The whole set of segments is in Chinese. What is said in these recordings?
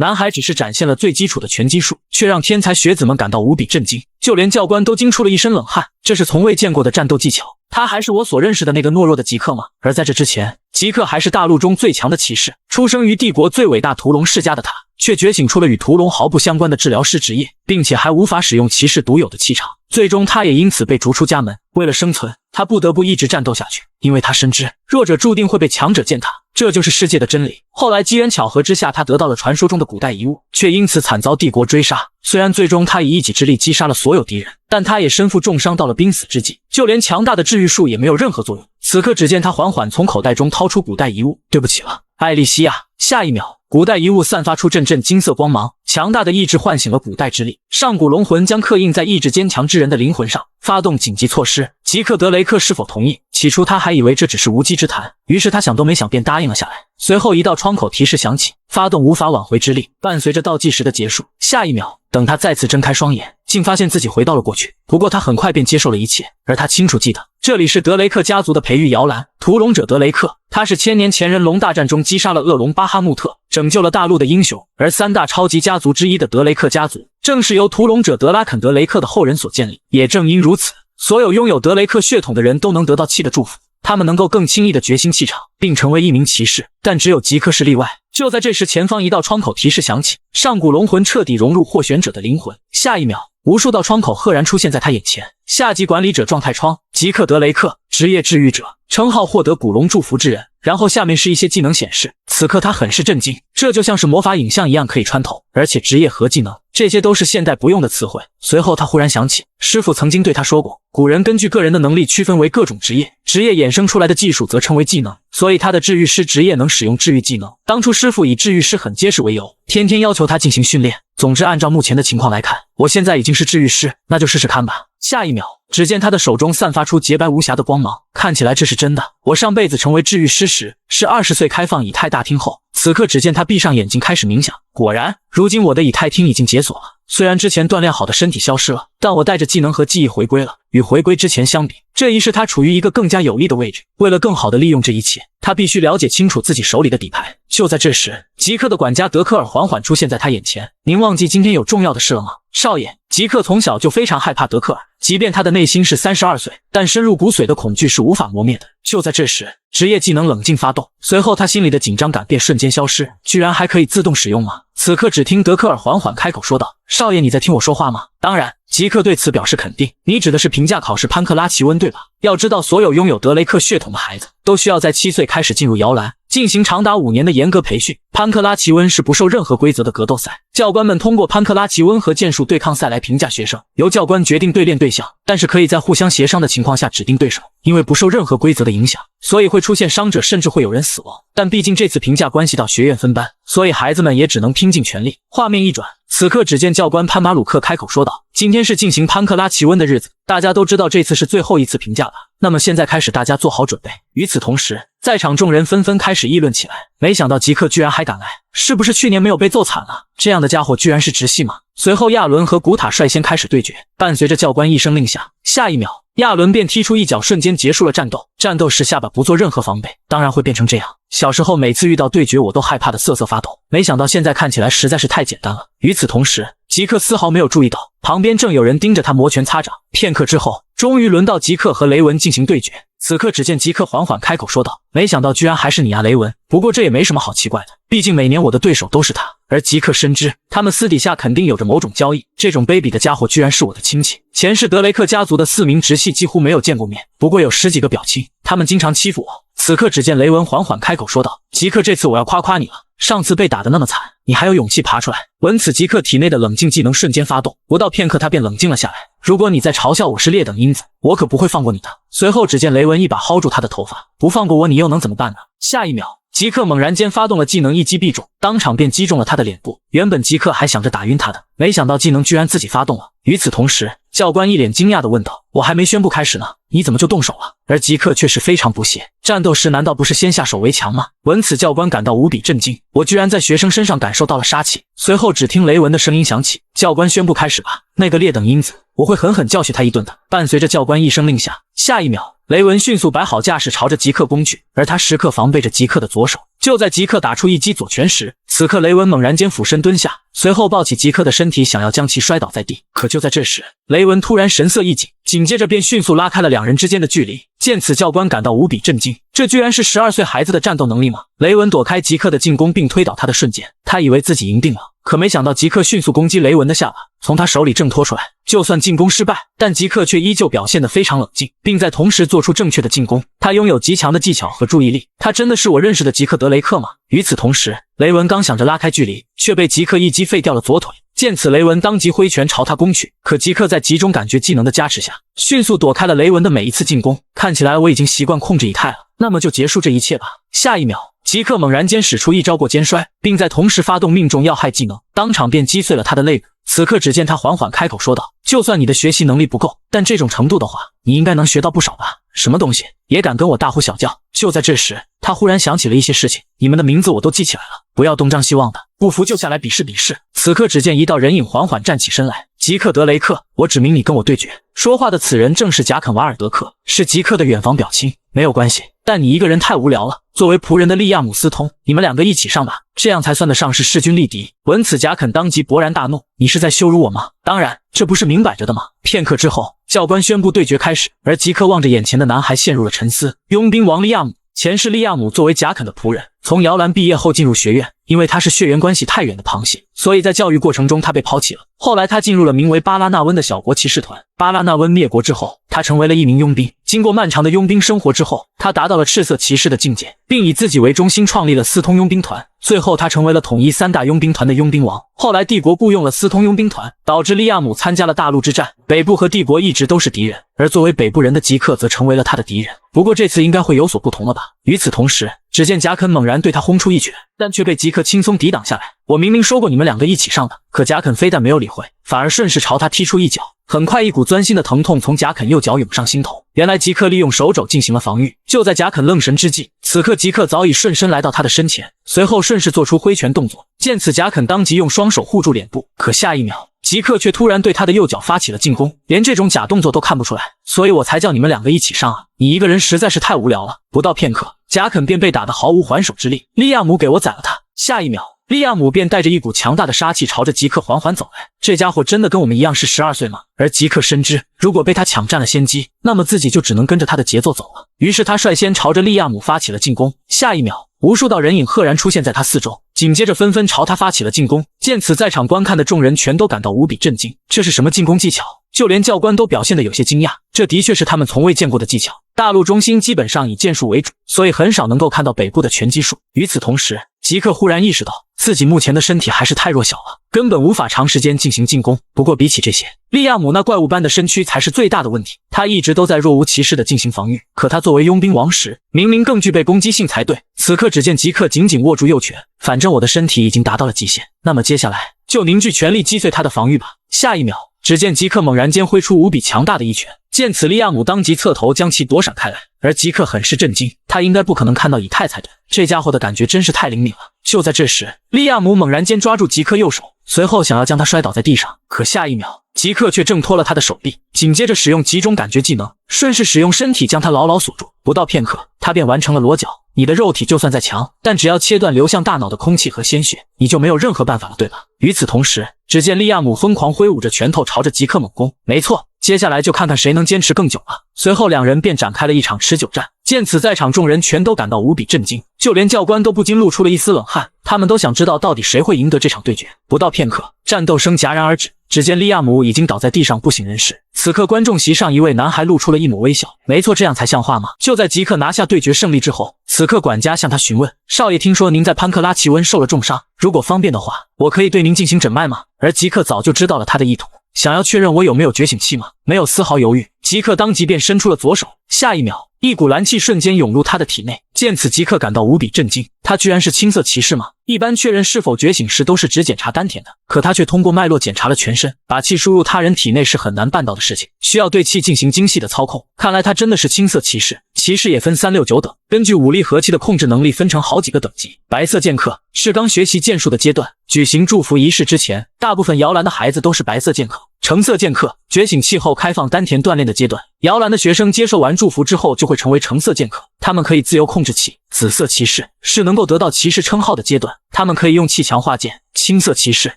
男孩只是展现了最基础的拳击术，却让天才学子们感到无比震惊，就连教官都惊出了一身冷汗。这是从未见过的战斗技巧，他还是我所认识的那个懦弱的吉克吗？而在这之前，吉克还是大陆中最强的骑士，出生于帝国最伟大屠龙世家的他，却觉醒出了与屠龙毫不相关的治疗师职业，并且还无法使用骑士独有的气场。最终他也因此被逐出家门。为了生存，他不得不一直战斗下去，因为他深知弱者注定会被强者践踏，这就是世界的真理。后来机缘巧合之下，他得到了传说中的古代遗物，却因此惨遭帝国追杀。虽然最终他以一己之力击杀了所有敌人，但他也身负重伤到了濒死之际，就连强大的治愈术也没有任何作用。此刻只见他缓缓从口袋中掏出古代遗物，对不起了，艾莉西亚。下一秒，古代遗物散发出阵阵金色光芒，强大的意志唤醒了古代之力。上古龙魂将刻印在意志坚强之人的灵魂上，发动紧急措施。吉克·德雷克是否同意？起初他还以为这只是无稽之谈，于是他想都没想便答应了下来。随后一道窗口提示响起，发动无法挽回之力，伴随着倒计时的结束。下一秒，等他再次睁开双眼，竟发现自己回到了过去。不过他很快便接受了一切，而他清楚记得，这里是德雷克家族的培育摇篮，屠龙者德雷克。他是千年前人龙大战中击杀了恶龙巴哈穆特，拯救了大陆的英雄。而三大超级家族之一的德雷克家族，正是由屠龙者德拉肯·德雷克的后人所建立。也正因如此，所有拥有德雷克血统的人都能得到气的祝福，他们能够更轻易地觉醒气场，并成为一名骑士。但只有吉克是例外。就在这时，前方一道窗口提示响起，上古龙魂彻底融入获选者的灵魂。下一秒，无数道窗口赫然出现在他眼前。下级管理者状态窗，吉克·德雷克，职业治愈者，称号获得古龙祝福之人。然后下面是一些技能显示。此刻他很是震惊，这就像是魔法影像一样可以穿透，而且职业和技能，这些都是现代不用的词汇。随后他忽然想起，师傅曾经对他说过，古人根据个人的能力区分为各种职业，职业衍生出来的技术则称为技能，所以他的治愈师职业能使用治愈技能。当初师傅以治愈师很结实为由，天天要求他进行训练。总之按照目前的情况来看，我现在已经是治愈师，那就试试看吧。下一秒，只见他的手中散发出洁白无瑕的光芒，看起来这是真的。我上辈子成为治愈师时，是20岁开放以太大厅后，此刻只见他闭上眼睛开始冥想。果然，如今我的以太厅已经解锁了。虽然之前锻炼好的身体消失了，但我带着技能和记忆回归了。与回归之前相比，这一世他处于一个更加有利的位置。为了更好地利用这一切，他必须了解清楚自己手里的底牌。就在这时，吉克的管家德科尔缓缓出现在他眼前。您忘记今天有重要的事了吗，少爷？吉克从小就非常害怕德科尔，即便他的内心是32岁，但深入骨髓的恐惧是无法磨灭的。就在这时，职业技能冷静发动，随后他心里的紧张感便瞬间消失。居然还可以自动使用吗？此刻只听德科尔缓缓开口说道：“少爷，你在听我说话吗？”当然。吉克对此表示肯定。你指的是评价考试潘克拉奇温对吧？要知道，所有拥有德雷克血统的孩子都需要在7岁开始进入摇篮，进行长达5年的严格培训。潘克拉奇温是不受任何规则的格斗赛，教官们通过潘克拉奇温和剑术对抗赛来评价学生，由教官决定对练对象，但是可以在互相协商的情况下指定对手。因为不受任何规则的影响，所以会出现伤者，甚至会有人死亡。但毕竟这次评价关系到学院分班，所以孩子们也只能拼尽全力。画面一转，此刻只见教官潘马鲁克开口说道：“今天是进行潘克拉奇温的日子，大家都知道这次是最后一次评价了。那么现在开始，大家做好准备。”与此同时，在场众人纷纷开始议论起来。没想到吉克居然还敢来，是不是去年没有被揍惨了？这样的家伙居然是直系吗？随后亚伦和古塔率先开始对决，伴随着教官一声令下，下一秒亚伦便踢出一脚，瞬间结束了战斗。战斗时下巴不做任何防备，当然会变成这样。小时候每次遇到对决，我都害怕的瑟瑟发抖，没想到现在看起来实在是太简单了。与此同时，吉克丝毫没有注意到旁边正有人盯着他摩拳擦掌。片刻之后，终于轮到吉克和雷文进行对决。此刻只见吉克缓缓开口说道：“没想到居然还是你啊，雷文。不过这也没什么好奇怪的，毕竟每年我的对手都是他。”而吉克深知他们私底下肯定有着某种交易，这种卑鄙的家伙居然是我的亲戚。前世德雷克家族的4名直系几乎没有见过面，不过有10几个表亲，他们经常欺负我。此刻只见雷文缓缓开口说道：“吉克，这次我要夸夸你了，上次被打得那么惨，你还有勇气爬出来。”闻此，吉克体内的冷静技能瞬间发动，不到片刻他便冷静了下来。如果你再嘲笑我是劣等因子，我可不会放过你的。随后只见雷文一把薅住他的头发，不放过我你又能怎么办呢？下一秒，吉克猛然间发动了技能，一击必中，当场便击中了他的脸部。原本吉克还想着打晕他的，没想到技能居然自己发动了。与此同时，教官一脸惊讶地问道：“我还没宣布开始呢，你怎么就动手了？”而吉克却是非常不屑：“战斗时难道不是先下手为强吗？”闻此，教官感到无比震惊：“我居然在学生身上感受到了杀气。”随后只听雷文的声音响起：“教官宣布开始吧，那个劣等因子，我会狠狠教训他一顿的。”伴随着教官一声令下，下一秒雷文迅速摆好架势，朝着极客攻去，而他时刻防备着极客的左手。就在极客打出一击左拳时，此刻雷文猛然间俯身蹲下，随后抱起极客的身体，想要将其摔倒在地。可就在这时，雷文突然神色一紧，紧接着便迅速拉开了两人之间的距离。见此，教官感到无比震惊，这居然是12岁孩子的战斗能力吗？雷文躲开极客的进攻并推倒他的瞬间，他以为自己赢定了，可没想到极客迅速攻击雷文的下巴，从他手里挣脱出来。就算进攻失败，但极客却依旧表现得非常冷静，并在同时做出正确的进攻。他拥有极强的技巧和注意力，他真的是我认识的极客德雷克吗？与此同时，雷文刚想着拉开距离，却被极客一击废掉了左腿。见此，雷文当即挥拳朝他攻去，可极客在集中感觉技能的加持下，迅速躲开了雷文的每一次进攻。看起来我已经习惯控制以太了，那么就结束这一切吧。下一秒，极客猛然间使出一招过肩摔，并在同时发动命中要害技能，当场便击碎了他的肋骨。此刻只见他缓缓开口说道：“就算你的学习能力不够，但这种程度的话，你应该能学到不少吧？什么东西也敢跟我大呼小叫？”就在这时，他忽然想起了一些事情，你们的名字我都记起来了，不要东张西望的，不服就下来比试比试。此刻只见一道人影缓缓站起身来，极客德雷克，我指明你跟我对决。说话的此人正是贾肯瓦尔德克，是极客的远房表亲。没有关系，但你一个人太无聊了。作为仆人的利亚姆斯通，你们两个一起上吧，这样才算得上是势均力敌。闻此，贾肯当即勃然大怒：“你是在羞辱我吗？当然，这不是明摆着的吗？”片刻之后，教官宣布对决开始，而极客望着眼前的男孩陷入了沉思。佣兵王利亚姆，前世利亚姆作为贾肯的仆人，从摇篮毕业后进入学院，因为他是血缘关系太远的旁系，所以在教育过程中他被抛弃了。后来他进入了名为巴拉纳温的小国骑士团。巴拉纳温灭国之后，他成为了一名佣兵。经过漫长的佣兵生活之后，他达到了赤色骑士的境界，并以自己为中心创立了斯通佣兵团。最后他成为了统一3大佣兵团的佣兵王。后来帝国雇佣了斯通佣兵团，导致利亚姆参加了大陆之战。北部和帝国一直都是敌人，而作为北部人的极客则成为了他的敌人。不过这次应该会有所不同了吧？与此同时，只见贾肯猛然对他轰出一拳，但却被极客轻松抵挡下来。我明明说过你们两个一起上的，可贾肯非但没有理会，反而顺势朝他踢出一脚。很快，一股钻心的疼痛从贾肯右脚涌上心头。原来极客利用手肘进行了防御。就在贾肯愣神之际，此刻极客早已顺身来到他的身前，随后顺势做出挥拳动作。见此，贾肯当即用双手护住脸部，可下一秒，极客却突然对他的右脚发起了进攻，连这种假动作都看不出来，所以我才叫你们两个一起上啊！你一个人实在是太无聊了。不到片刻，贾肯便被打得毫无还手之力。利亚姆，给我宰了他！下一秒，利亚姆便带着一股强大的杀气朝着极客缓缓走来。这家伙真的跟我们一样是12岁吗？而极客深知，如果被他抢占了先机，那么自己就只能跟着他的节奏走了。于是他率先朝着利亚姆发起了进攻。下一秒，无数道人影赫然出现在他四周，紧接着纷纷朝他发起了进攻。见此，在场观看的众人全都感到无比震惊，这是什么进攻技巧？就连教官都表现得有些惊讶，这的确是他们从未见过的技巧。大陆中心基本上以剑术为主，所以很少能够看到北部的拳击术。与此同时，极客忽然意识到自己目前的身体还是太弱小了，根本无法长时间进行进攻。不过比起这些，利亚姆那怪物般的身躯才是最大的问题。他一直都在若无其事地进行防御，可他作为佣兵王时，明明更具备攻击性才对。此刻只见极客紧紧握住右拳，反正我的身体已经达到了极限，那么接下来就凝聚全力击碎他的防御吧。下一秒，只见极客猛然间挥出无比强大的一拳，见此，利亚姆当即侧头将其躲闪开来，而极客很是震惊，他应该不可能看到以太才对，这家伙的感觉真是太灵敏了。就在这时，利亚姆猛然间抓住极客右手，随后想要将他摔倒在地上，可下一秒，极客却挣脱了他的手臂，紧接着使用集中感觉技能，顺势使用身体将他牢牢锁住。不到片刻，他便完成了裸绞。你的肉体就算再强，但只要切断流向大脑的空气和鲜血，你就没有任何办法了，对吧？与此同时，只见利亚姆疯狂挥舞着拳头朝着极客猛攻。没错，接下来就看看谁能坚持更久了。随后两人便展开了一场持久战。见此，在场众人全都感到无比震惊，就连教官都不禁露出了一丝冷汗，他们都想知道到底谁会赢得这场对决。不到片刻，战斗声戛然而止，只见利亚姆已经倒在地上不省人事。此刻观众席上一位男孩露出了一抹微笑，没错，这样才像话吗？就在极客拿下对决胜利之后，此刻管家向他询问，少爷，听说您在潘克拉奇温受了重伤，如果方便的话，我可以对您进行诊脉吗？而极客早就知道了他的意图，想要确认我有没有觉醒期吗？没有丝毫犹豫，极客当即便伸出了左手。下一秒，一股蓝气瞬间涌入他的体内。见此，极客感到无比震惊，他居然是青色骑士吗？一般确认是否觉醒时都是只检查丹田的，可他却通过脉络检查了全身。把气输入他人体内是很难办到的事情，需要对气进行精细的操控。看来他真的是青色骑士。骑士也分3、6、9等，根据武力和气的控制能力分成好几个等级。白色剑客是刚学习剑术的阶段，举行祝福仪式之前，大部分摇篮的孩子都是白色剑客。橙色剑客觉醒器后开放丹田锻炼的阶段，摇篮的学生接受完祝福之后就会成为橙色剑客，他们可以自由控制气。紫色骑士是能够得到骑士称号的阶段，他们可以用气强化剑。青色骑士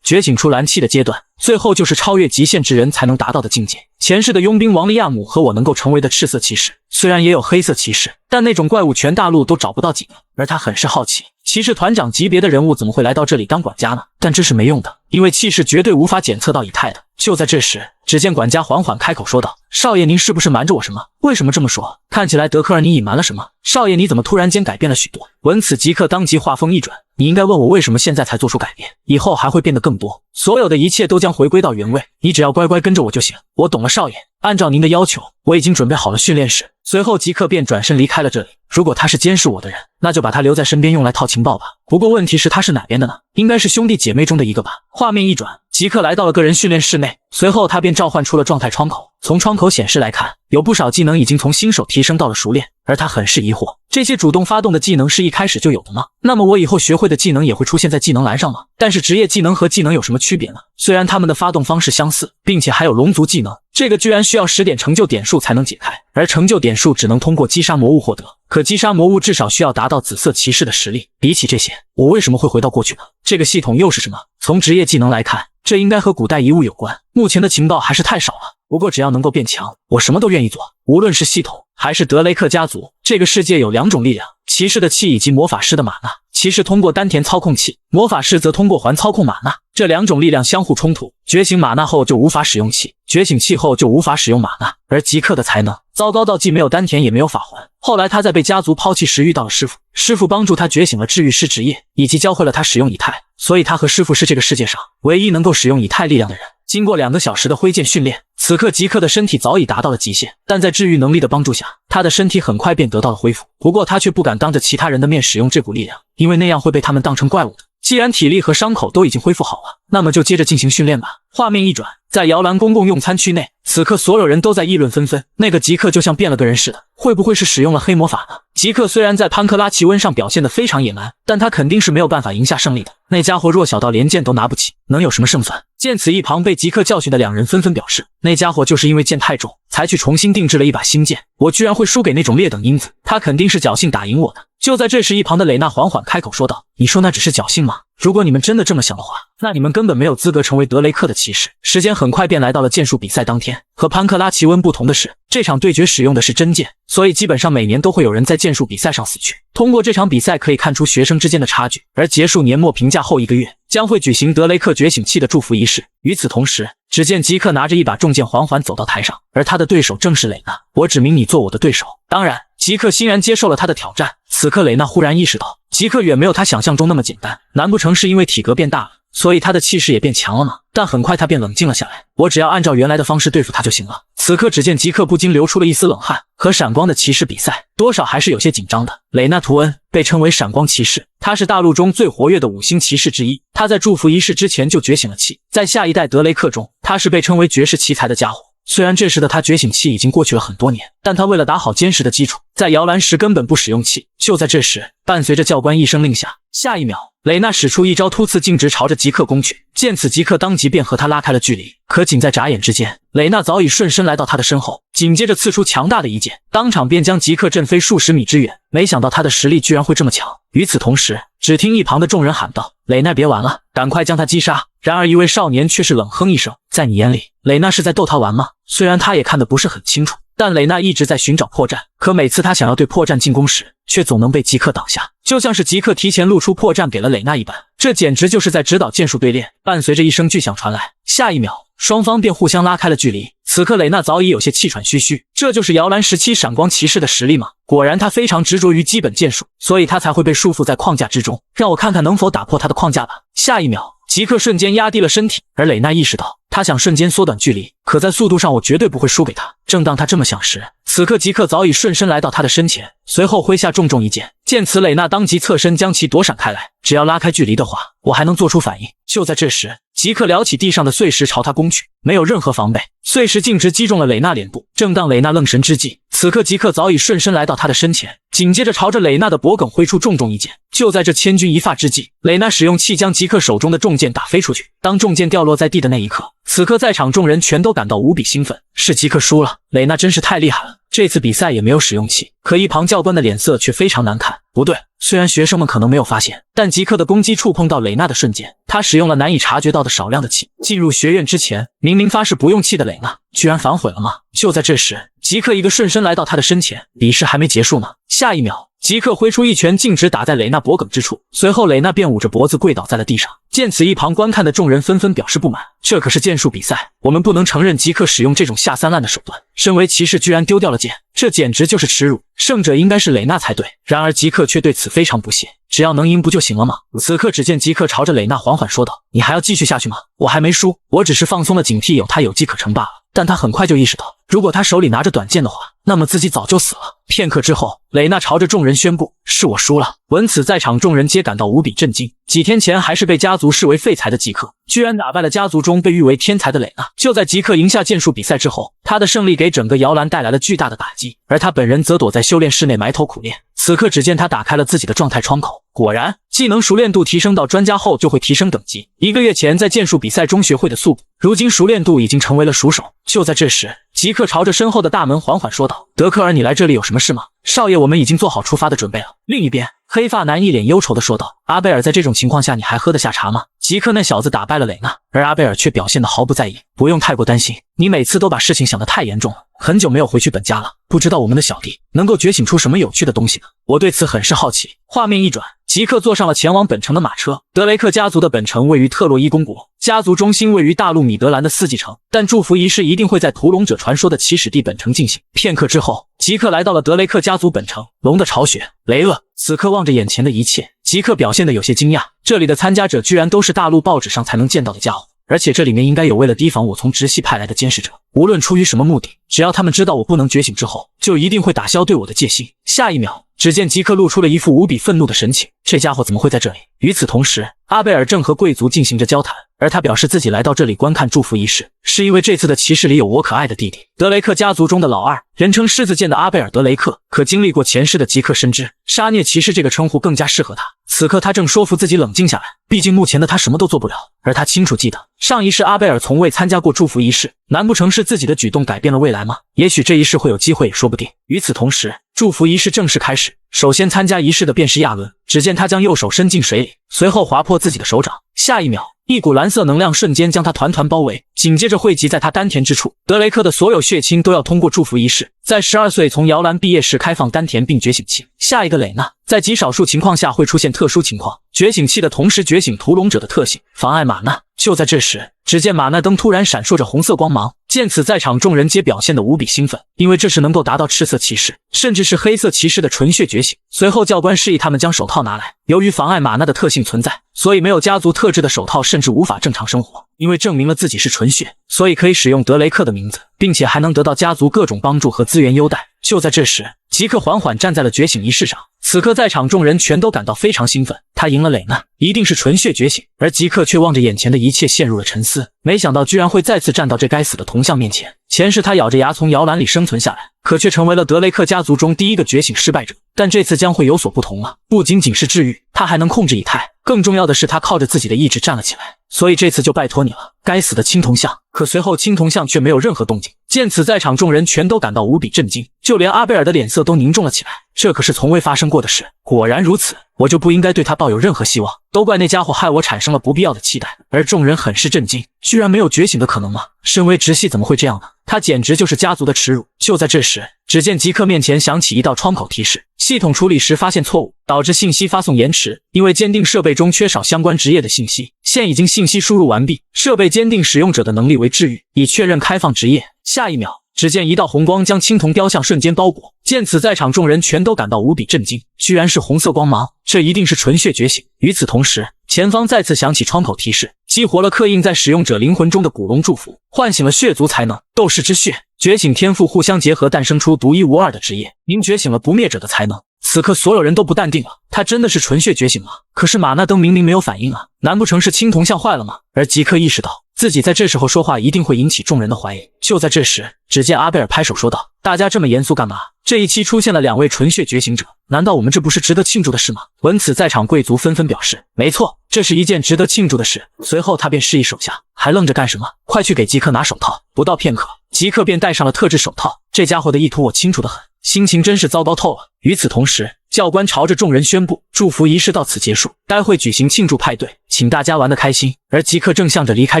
觉醒出蓝气的阶段，最后就是超越极限之人才能达到的境界。前世的佣兵王利亚姆和我能够成为的赤色骑士，虽然也有黑色骑士，但那种怪物全大陆都找不到几个。而他很是好奇，骑士团长级别的人物怎么会来到这里当管家呢？但这是没用的，因为气势绝对无法检测到以太的。就在这时，只见管家缓缓开口说道：“少爷，您是不是瞒着我什么？为什么这么说？看起来德科尔你隐瞒了什么？少爷，你怎么突然间改变了许多？”闻此，即刻当即话锋一转：“你应该问我为什么现在才做出改变，以后还会变得更多。所有的一切都将回归到原位，你只要乖乖跟着我就行。”我懂了，少爷。按照您的要求，我已经准备好了训练室。随后即刻便转身离开了这里。如果他是监视我的人，那就把他留在身边用来套情报吧。不过问题是他是哪边的呢？应该是兄弟姐妹中的一个吧。画面一转，即刻来到了个人训练室内，随后他便召唤出了状态窗口。从窗口显示来看，有不少技能已经从新手提升到了熟练，而他很是疑惑，这些主动发动的技能是一开始就有的吗？那么我以后学会的技能也会出现在技能栏上吗？但是职业技能和技能有什么区别呢？虽然他们的发动方式相似，并且还有龙族技能，这个居然需要10点成就点数才能解开，而成就点数只能通过击杀魔物获得，可击杀魔物至少需要达到紫色骑士的实力。比起这些，我为什么会回到过去呢？这个系统又是什么？从职业技能来看，这应该和古代遗物有关，目前的情报还是太少了。不过只要能够变强，我什么都愿意做。无论是系统还是德雷克家族，这个世界有2种力量，骑士的气以及魔法师的玛纳。骑士通过丹田操控气，魔法师则通过环操控玛纳，这2种力量相互冲突，觉醒玛纳后就无法使用气，觉醒气后就无法使用玛纳。而极客的才能糟糕到既没有丹田也没有法环。后来他在被家族抛弃时遇到了师傅，师傅帮助他觉醒了治愈师职业，以及教会了他使用以太，所以他和师傅是这个世界上唯一能够使用以太力量的人。经过2个小时的挥剑训练，此刻极客的身体早已达到了极限，但在治愈能力的帮助下，他的身体很快便得到了恢复。不过他却不敢当着其他人的面使用这股力量，因为那样会被他们当成怪物的。既然体力和伤口都已经恢复好了，那么就接着进行训练吧。画面一转，在摇篮公共用餐区内，此刻所有人都在议论纷纷，那个极客就像变了个人似的，会不会是使用了黑魔法呢？极客虽然在潘克拉奇温上表现得非常野蛮，但他肯定是没有办法赢下胜利的。那家伙弱小到连剑都拿不起，能有什么胜算？见此，一旁被极客教训的2人纷纷表示，那家伙就是因为剑太重，才去重新定制了一把新剑。我居然会输给那种劣等因子，他肯定是侥幸打赢我的。就在这时，一旁的蕾娜缓缓开口说道：“你说那只是侥幸吗？如果你们真的这么想的话，那你们根本没有资格成为德雷克的骑士。”时间很快便来到了剑术比赛当天，和潘克拉奇温不同的是，这场对决使用的是真剑，所以基本上每年都会有人在剑术比赛上死去。通过这场比赛可以看出学生之间的差距，而结束年末评价后1个月，将会举行德雷克觉醒器的祝福仪式。与此同时，只见极客拿着一把重剑缓缓走到台上，而他的对手正是蕾娜。我指明你做我的对手。当然，极客欣然接受了他的挑战。此刻蕾娜忽然意识到，极客远没有他想象中那么简单，难不成是因为体格变大了，所以他的气势也变强了吗？但很快他便冷静了下来，我只要按照原来的方式对付他就行了。此刻只见极客不禁流出了一丝冷汗，和闪光的骑士比赛，多少还是有些紧张的。蕾娜图恩被称为闪光骑士，他是大陆中最活跃的5星骑士之一，他在祝福仪式之前就觉醒了气，在下一代德雷克中，他是被称为绝世奇才的家伙。虽然这时的他觉醒气已经过去了很多年，但他为了打好坚实的基础，在摇篮时根本不使用气。就在这时，伴随着教官一声令下，下一秒，蕾娜使出一招突刺，径直朝着极客攻去。见此，极客当即便和他拉开了距离，可仅在眨眼之间，蕾娜早已顺身来到他的身后，紧接着刺出强大的一剑，当场便将极客震飞数十米之远。没想到他的实力居然会这么强。与此同时，只听一旁的众人喊道：“蕾娜别玩了，赶快将他击杀！”然而一位少年却是冷哼一声：“在你眼里，蕾娜是在逗他玩吗？”虽然他也看得不是很清楚，但蕾娜一直在寻找破绽，可每次他想要对破绽进攻时，却总能被极客挡下，就像是极客提前露出破绽给了蕾娜一般，这简直就是在指导剑术对练。伴随着一声巨响传来，下一秒，双方便互相拉开了距离。此刻蕾娜早已有些气喘吁吁，这就是摇篮17闪光骑士的实力吗？果然他非常执着于基本剑术，所以他才会被束缚在框架之中。让我看看能否打破他的框架吧。下一秒，极客瞬间压低了身体，而蕾娜意识到他想瞬间缩短距离，可在速度上我绝对不会输给他。正当他这么想时，此刻极客早已顺身来到他的身前，随后挥下重重一剑。见此，蕾娜当即侧身将其躲闪开来。只要拉开距离的话，我还能做出反应。就在这时，即刻撩起地上的碎石朝他攻去，没有任何防备，碎石径直击中了蕾娜脸部。正当蕾娜愣神之际，此刻即刻早已顺身来到他的身前，紧接着朝着蕾娜的脖颈挥出重重一剑。就在这千钧一发之际，蕾娜使用气将即刻手中的重剑打飞出去。当重剑掉落在地的那一刻，此刻在场众人全都感到无比兴奋，是即刻输了，蕾娜真是太厉害了。这次比赛也没有使用气，可一旁教官的脸色却非常难看。不对，虽然学生们可能没有发现，但即刻的攻击触碰到蕾娜的瞬间，他使用了难以察觉到的少量的气。进入学院之前，明明发誓不用气的蕾娜，居然反悔了吗？就在这时，即刻一个瞬身来到他的身前，比试还没结束呢。下一秒，即刻挥出一拳，径直打在蕾娜脖颈之处。随后，蕾娜便捂着脖子跪倒在了地上。见此，一旁观看的众人纷纷表示不满。这可是剑术比赛，我们不能承认即刻使用这种下三滥的手段。身为骑士，居然丢掉了剑，这简直就是耻辱。胜者应该是蕾娜才对，然而即刻却对此非常不屑。只要能赢不就行了吗？此刻，只见即刻朝着蕾娜缓缓说道：“你还要继续下去吗？我还没输，我只是放松了警惕，他有机可乘罢了。”但他很快就意识到，如果他手里拿着短剑的话，那么自己早就死了。片刻之后，蕾娜朝着众人宣布：“是我输了。”闻此，在场众人皆感到无比震惊。几天前还是被家族视为废材的即刻，居然打败了家族中被誉为天才的蕾娜。就在即刻赢下剑术比赛之后，他的胜利给整个摇篮带来了巨大的打击，而他本人则躲在修炼室内埋头苦练。此刻，只见他打开了自己的状态窗口，果然，技能熟练度提升到专家后就会提升等级。1个月前在剑术比赛中学会的速度，如今熟练度已经成为了熟手。就在这时，即刻朝着身后的大门缓缓说道：“德克尔，你来这里有什么事吗？”“少爷，我们已经做好出发的准备了。”另一边，黑发男一脸忧愁地说道：“阿贝尔，在这种情况下你还喝得下茶吗？”即刻那小子打败了蕾娜，而阿贝尔却表现得毫不在意。“不用太过担心，你每次都把事情想得太严重了。很久没有回去本家了，不知道我们的小弟能够觉醒出什么有趣的东西呢？我对此很是好奇。”画面一转，即刻坐上了前往本城的马车。德雷克家族的本城位于特洛伊公国，家族中心位于大陆米德兰的四季城，但祝福仪式一定会在屠龙者传说的起始地本城进行。片刻之后，即刻来到了德雷克家族本城。龙的巢穴，雷厄此刻望着眼前的一切，即刻表现得有些惊讶。这里的参加者居然都是大陆报纸上才能见到的家伙，而且这里面应该有为了提防我从直系派来的监视者，无论出于什么目的，只要他们知道我不能觉醒之后，就一定会打消对我的戒心。下一秒，只见即刻露出了一副无比愤怒的神情，这家伙怎么会在这里？与此同时，阿贝尔正和贵族进行着交谈，而他表示自己来到这里观看祝福仪式，是因为这次的骑士里有我可爱的弟弟，德雷克家族中的老二，人称狮子剑的阿贝尔·德雷克。可经历过前世的即刻深知，杀孽骑士这个称呼更加适合他。此刻他正说服自己冷静下来，毕竟目前的他什么都做不了，而他清楚记得上一世阿贝尔从未参加过祝福仪式，难不成是自己的举动改变了未来吗？也许这一世会有机会也说不定。与此同时，祝福仪式正式开始，首先参加仪式的便是亚伦。只见他将右手伸进水里，随后划破自己的手掌，下一秒，一股蓝色能量瞬间将他团团包围，紧接着汇集在他丹田之处。德雷克的所有血亲都要通过祝福仪式，在12岁从摇篮毕业时开放丹田并觉醒气。下一个蕾娜，在极少数情况下会出现特殊情况，觉醒气的同时觉醒屠龙者的特性，妨碍玛纳。就在这时，只见玛纳灯突然闪烁着红色光芒。见此，在场众人皆表现得无比兴奋，因为这是能够达到赤色骑士甚至是黑色骑士的纯血觉醒。随后教官示意他们将手套拿来，由于妨碍玛纳的特性存在，所以没有家族特制的手套甚至无法正常生活。因为证明了自己是纯血，所以可以使用德雷克的名字，并且还能得到家族各种帮助和资源优待。就在这时，即刻缓缓站在了觉醒仪式上。此刻在场众人全都感到非常兴奋，他赢了蕾娜，一定是纯血觉醒。而即刻却望着眼前的一切陷入了沉思，没想到居然会再次站到这该死的铜像面前。前世他咬着牙从摇篮里生存下来，可却成为了德雷克家族中第一个觉醒失败者。但这次将会有所不同了，不仅仅是治愈，他还能控制以太，更重要的是他靠着自己的意志站了起来。所以这次就拜托你了，该死的青铜像。可随后青铜像却没有任何动静。见此，在场众人全都感到无比震惊，就连阿贝尔的脸色都凝重了起来，这可是从未发生过的事。果然如此，我就不应该对他抱有任何希望，都怪那家伙害我产生了不必要的期待。而众人很是震惊，居然没有觉醒的可能吗？身为直系怎么会这样呢？他简直就是家族的耻辱。就在这时，只见即刻面前响起一道窗口提示，系统处理时发现错误，导致信息发送延迟，因为鉴定设备中缺少相关职业的信息，现已经信息输入完毕，设备鉴定使用者的能力为治愈，已确认开放职业。下一秒，只见一道红光将青铜雕像瞬间包裹。见此，在场众人全都感到无比震惊，居然是红色光芒，这一定是纯血觉醒。与此同时，前方再次响起窗口提示，激活了刻印在使用者灵魂中的古龙祝福，唤醒了血族才能斗士之血。觉醒天赋互相结合，诞生出独一无二的职业。您觉醒了不灭者的才能。此刻所有人都不淡定了，他真的是纯血觉醒吗？可是玛纳灯明明没有反应啊，难不成是青铜像坏了吗？而吉克意识到自己在这时候说话一定会引起众人的怀疑。就在这时，只见阿贝尔拍手说道：“大家这么严肃干嘛？这一期出现了2位纯血觉醒者，难道我们这不是值得庆祝的事吗？”闻此，在场贵族纷纷表示：“没错，这是一件值得庆祝的事。”随后他便示意手下：“还愣着干什么？快去给吉克拿手套！”不到片刻，吉克便戴上了特制手套。这家伙的意图我清楚得很，心情真是糟糕透了。与此同时，教官朝着众人宣布：“祝福仪式到此结束，待会举行庆祝派对，请大家玩得开心。”而吉克正向着离开